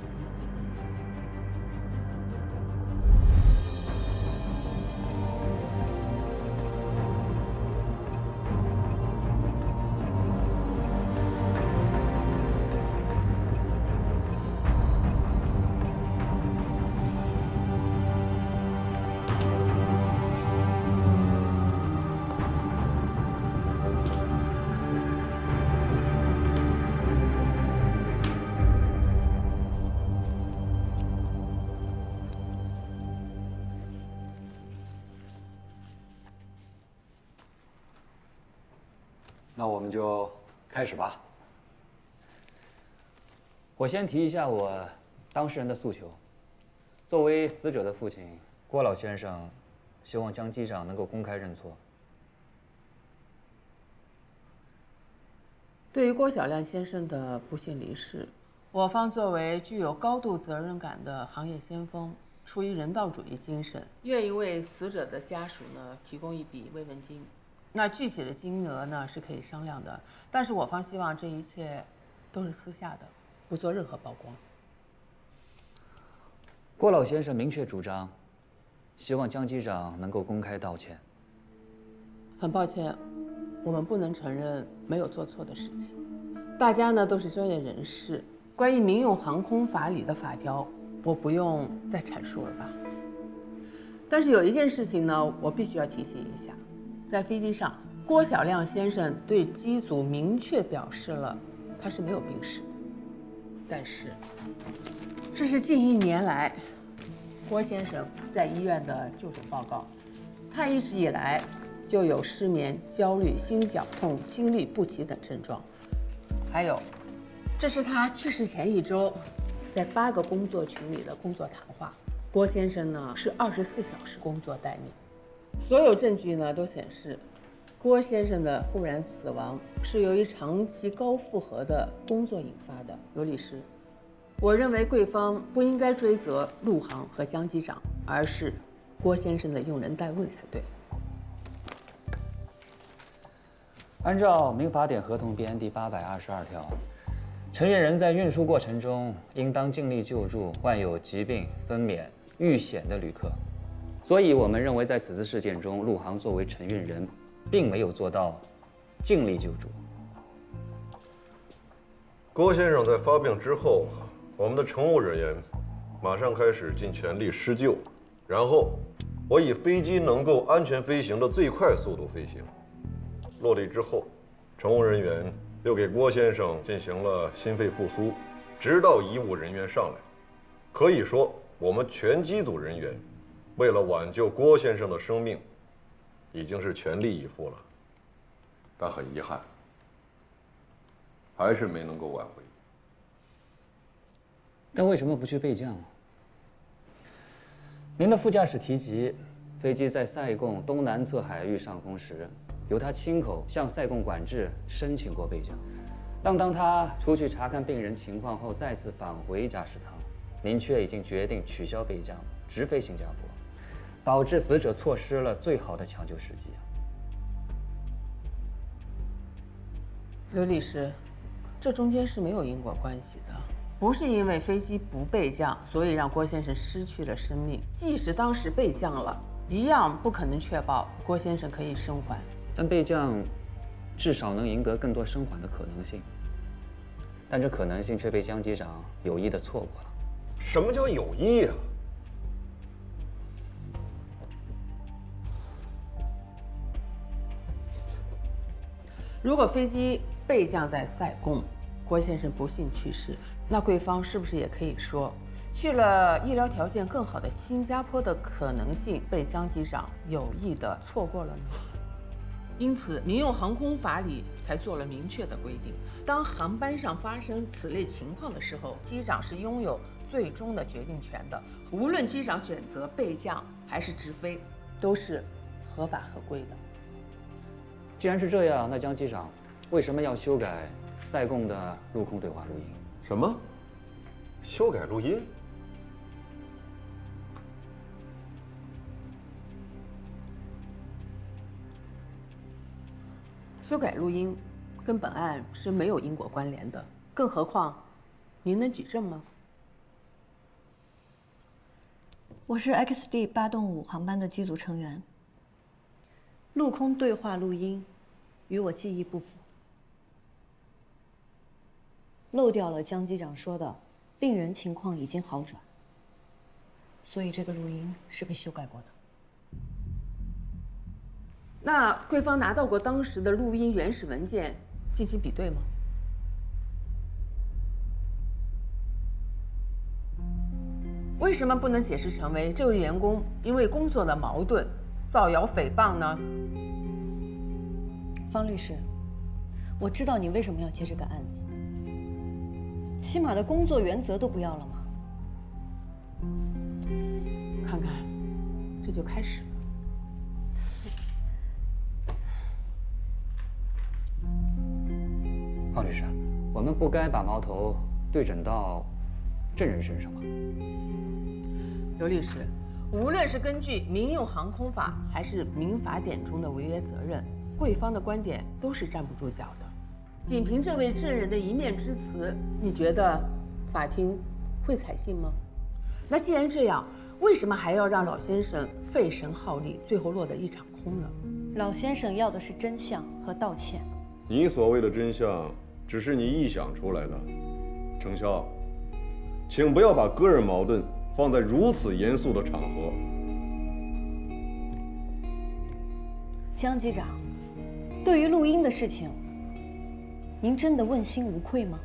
那我们就开始吧。我先提一下我当事人的诉求。作为死者的父亲，郭老先生希望江机长能够公开认错。对于郭晓亮先生的不幸离世，我方作为具有高度责任感的行业先锋，出于人道主义精神，愿意为死者的家属呢提供一笔慰问金。那具体的金额呢是可以商量的，但是我方希望这一切都是私下的，不做任何曝光。郭老先生明确主张，希望江机长能够公开道歉。很抱歉，我们不能承认没有做错的事情。大家呢都是专业人士，关于民用航空法里的法条，我不用再阐述了吧。但是有一件事情呢，我必须要提醒一下。在飞机上，郭晓亮先生对机组明确表示了他是没有病史，但是这是近1年来郭先生在医院的就诊报告，他一直以来就有失眠、焦虑、心绞痛、心律不齐等症状，还有这是他去世前1周在8个工作群里的工作谈话。郭先生呢是24小时工作待命。所有证据呢都显示，郭先生的忽然死亡是由于长期高负荷的工作引发的。刘律师，我认为贵方不应该追责陆航和江机长，而是郭先生的用人单位才对。按照民法典合同编第822条，承运人在运输过程中应当尽力救助患有疾病、分娩、遇险的旅客。所以，我们认为在此次事件中，陆航作为承运人，并没有做到尽力救助。郭先生在发病之后，我们的乘务人员马上开始尽全力施救，然后我以飞机能够安全飞行的最快速度飞行。落地之后，乘务人员又给郭先生进行了心肺复苏，直到医务人员上来。可以说，我们全机组人员为了挽救郭先生的生命，已经是全力以赴了。但很遗憾，还是没能够挽回。但为什么不去备降呢？您的副驾驶提及，飞机在塞贡东南侧海域上空时，由他亲口向塞贡管制申请过备降。当他出去查看病人情况后，再次返回驾驶舱，您却已经决定取消备降，直飞新加坡，导致死者错失了最好的抢救时机。刘律师，这中间是没有因果关系的，不是因为飞机不备降，所以让郭先生失去了生命。即使当时备降了，一样不可能确保郭先生可以生还。但备降至少能赢得更多生还的可能性，但这可能性却被江机长有意的错过了。什么叫有意啊？如果飞机备降在塞贡，郭先生不幸去世，那贵方是不是也可以说，去了医疗条件更好的新加坡的可能性被江机长有意的错过了呢？因此，民用航空法里才做了明确的规定：当航班上发生此类情况的时候，机长是拥有最终的决定权的。无论机长选择备降还是直飞，都是合法合规的。既然是这样，那江机长为什么要修改塞贡的陆空对话录音？什么？修改录音？修改录音跟本案是没有因果关联的，更何况，您能举证吗？我是 XD8-5航班的机组成员，陆空对话录音与我记忆不符，漏掉了江机长说的病人情况已经好转，所以这个录音是被修改过的。那贵方拿到过当时的录音原始文件进行比对吗？为什么不能解释成为这位员工因为工作的矛盾造谣诽谤呢？方律师，我知道你为什么要接这个案子，起码的工作原则都不要了吗？看看，这就开始了。方律师，我们不该把矛头对准到证人身上吗？刘律师，无论是根据民用航空法还是民法典中的违约责任，贵方的观点都是站不住脚的。仅凭这位证人的一面之词，你觉得法庭会采信吗？那既然这样，为什么还要让老先生费神耗力，最后落得一场空呢？老先生要的是真相和道歉。你所谓的真相，只是你臆想出来的。程潇，请不要把个人矛盾放在如此严肃的场合。江机长，对于录音的事情，您真的问心无愧吗？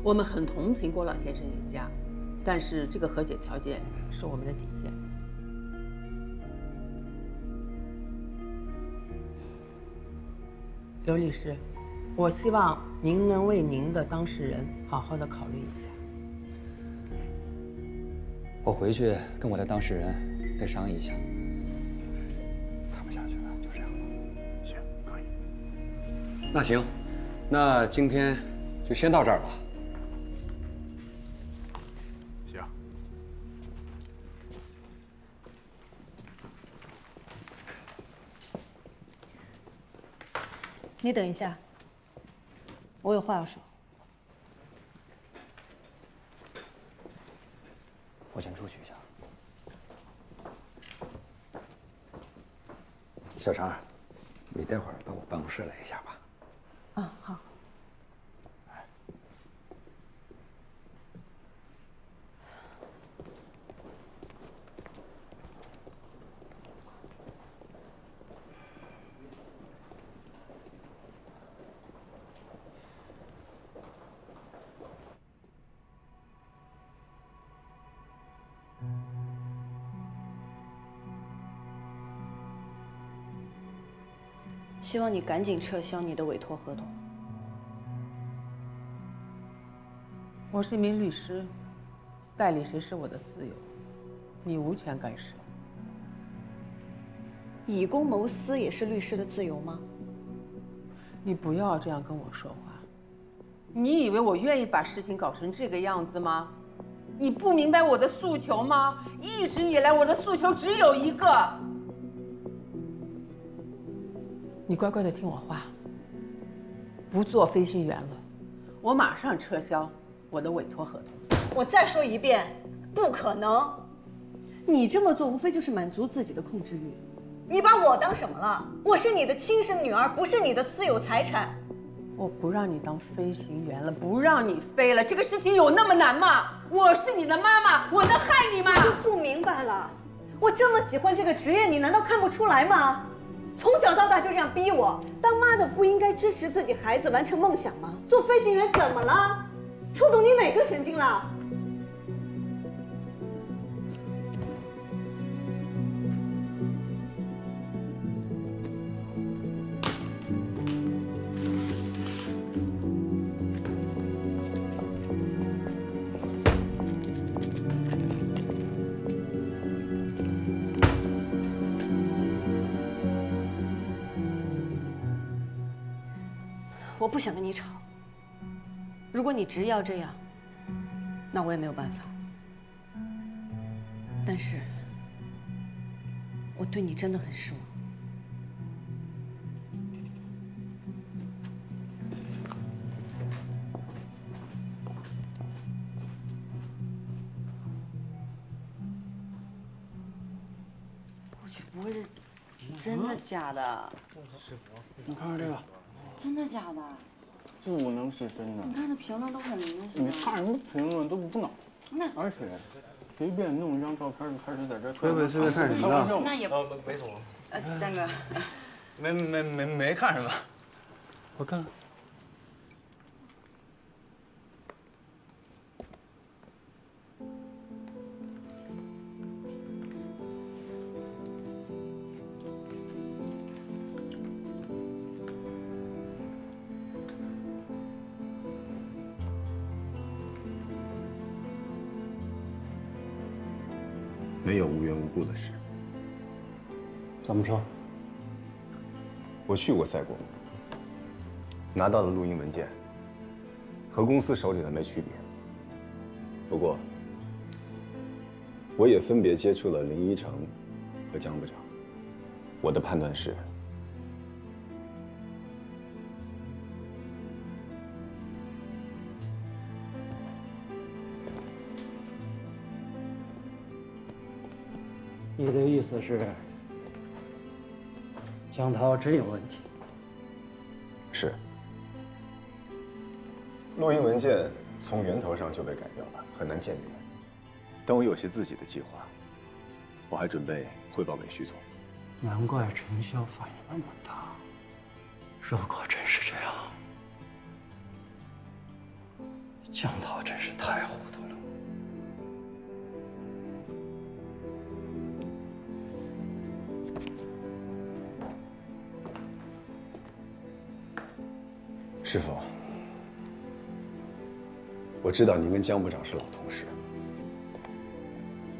我们很同情郭老先生一家，但是这个和解条件是我们的底线。刘律师，我希望您能为您的当事人好好的考虑一下。我回去跟我的当事人再商议一下。看不下去了，就这样吧。行，可以。那行，那今天就先到这儿吧。行。你等一下，我有话要说。我先出去一下。小常，你待会儿到我办公室来一下吧。啊，好。希望你赶紧撤销你的委托合同。我是一名律师，代理谁是我的自由，你无权干涉。以公谋私也是律师的自由吗？你不要这样跟我说话。你以为我愿意把事情搞成这个样子吗？你不明白我的诉求吗？一直以来我的诉求只有一个。你乖乖的听我话，不做飞行员了，我马上撤销我的委托合同。我再说一遍，不可能！你这么做无非就是满足自己的控制欲。你把我当什么了？我是你的亲生女儿，不是你的私有财产。我不让你当飞行员了，不让你飞了，这个事情有那么难吗？我是你的妈妈，我能害你吗？我不明白了，我这么喜欢这个职业，你难道看不出来吗？从小到大就这样逼我，当妈的不应该支持自己孩子完成梦想吗？做飞行员怎么了？触动你哪根神经了？我不想跟你吵。如果你执意要这样，那我也没有办法。但是，我对你真的很失望。我去，不会是真的假的？你看看这个。真的假的？不能是真的。你看这评论都很那什么。你看什么评论都不脑。那而且随便弄一张照片就开始在这。随便看什么呢？那也没什么。詹哥。没看什么。我看。没有无缘无故的事。怎么说？我去过塞国，拿到的录音文件和公司手里的没区别。不过，我也分别接触了林依晨和江部长。我的判断是，你的意思是，江涛真有问题？是。录音文件从源头上就被改掉了，很难鉴别。但我有些自己的计划，我还准备汇报给徐总。难怪陈潇反应那么大。如果真是这样，江涛真是太糊涂了。师傅，我知道您跟江部长是老同事。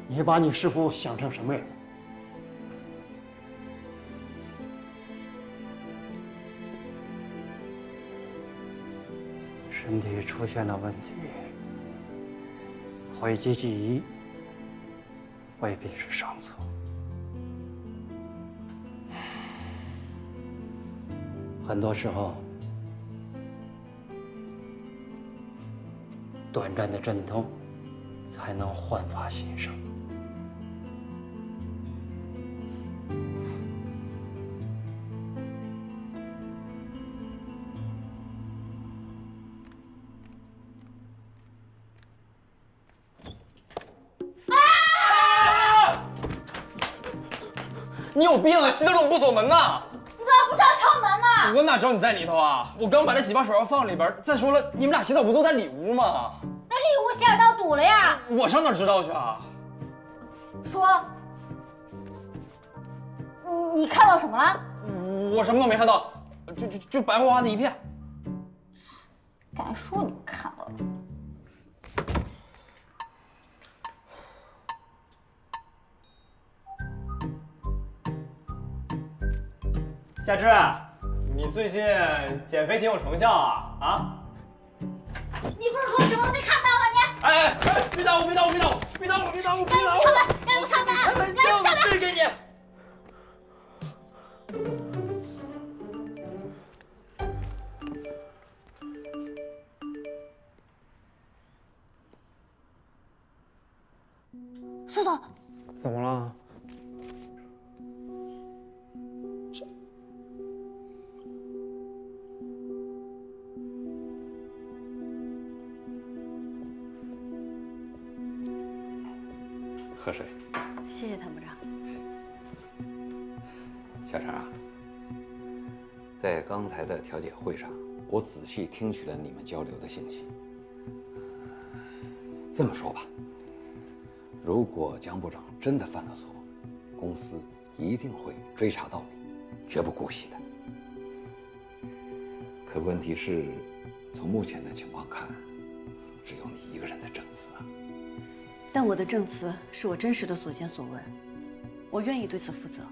你把你师傅想成什么人？身体出现了问题，讳疾忌医未必是上策。很多时候，短暂的阵痛才能焕发新生。你有病啊！洗澡怎么不锁门呢？你怎么不知道敲门呢？我哪知道你在里头啊！我刚把那几把手镯放里边。再说了，你们俩洗澡不都在里屋吗？那里屋洗耳道堵了呀！我上哪知道去啊？说，你看到什么了？我什么都没看到。就白花花的一片。敢说你看到了？夏芝，你最近减肥挺有成效啊！啊？你不是说什么都没看到吗？你！哎，别打我！别打我！赶紧上班！赶紧上班！赶紧上班！这给你。孙总，怎么了？喝水。谢谢谭部长。小陈啊，在刚才的调解会上，我仔细听取了你们交流的信息。这么说吧，如果江部长真的犯了错，公司一定会追查到底，绝不姑息的。可问题是，从目前的情况看，只有你一个人的证词啊。但我的证词是我真实的所见所闻，我愿意对此负责。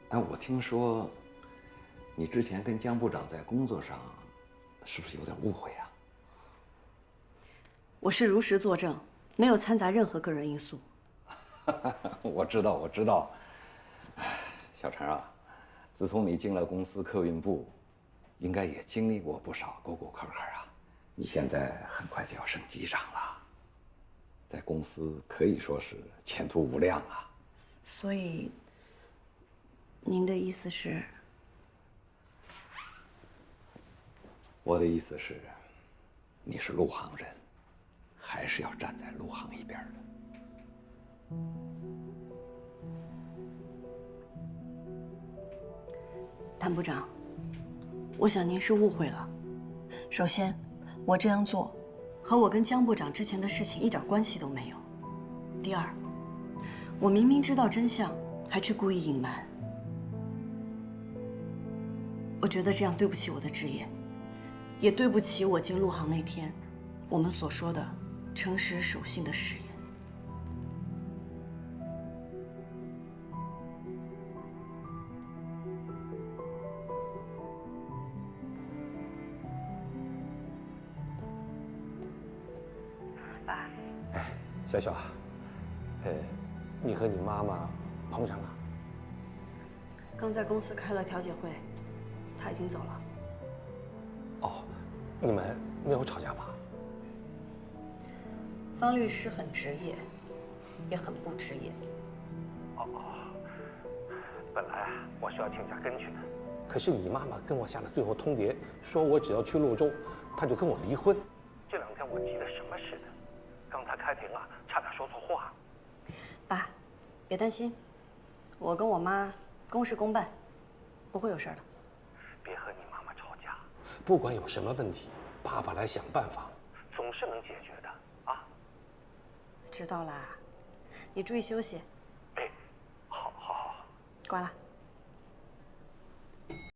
哎，我听说，你之前跟江部长在工作上，是不是有点误会啊？我是如实作证，没有掺杂任何个人因素。我知道，我知道。小陈啊，自从你进了公司客运部，应该也经历过不少沟沟坎坎啊。你现在很快就要升机长了，在公司可以说是前途无量啊。所以，您的意思是？我的意思是，你是陆航人，还是要站在陆航一边的。谭部长，我想您是误会了。首先，我这样做和我跟江部长之前的事情一点关系都没有。第二，我明明知道真相，还去故意隐瞒。我觉得这样对不起我的职业，也对不起我进陆航那天我们所说的诚实守信的誓言。爸，小小啊，你和你妈妈碰上了？刚在公司开了调解会，他已经走了。哦，你们没有吵架吧？方律师很职业，也很不职业。本来我是要请假跟去的，可是你妈妈跟我下了最后通牒，说我只要去泸州，她就跟我离婚。这2天我急得什么似的，刚才开庭啊，差点说错话。爸，别担心，我跟我妈公事公办，不会有事的。别和你妈妈吵架，不管有什么问题，爸爸来想办法，总是能解决的啊。知道啦，你注意休息。哎，好。挂了。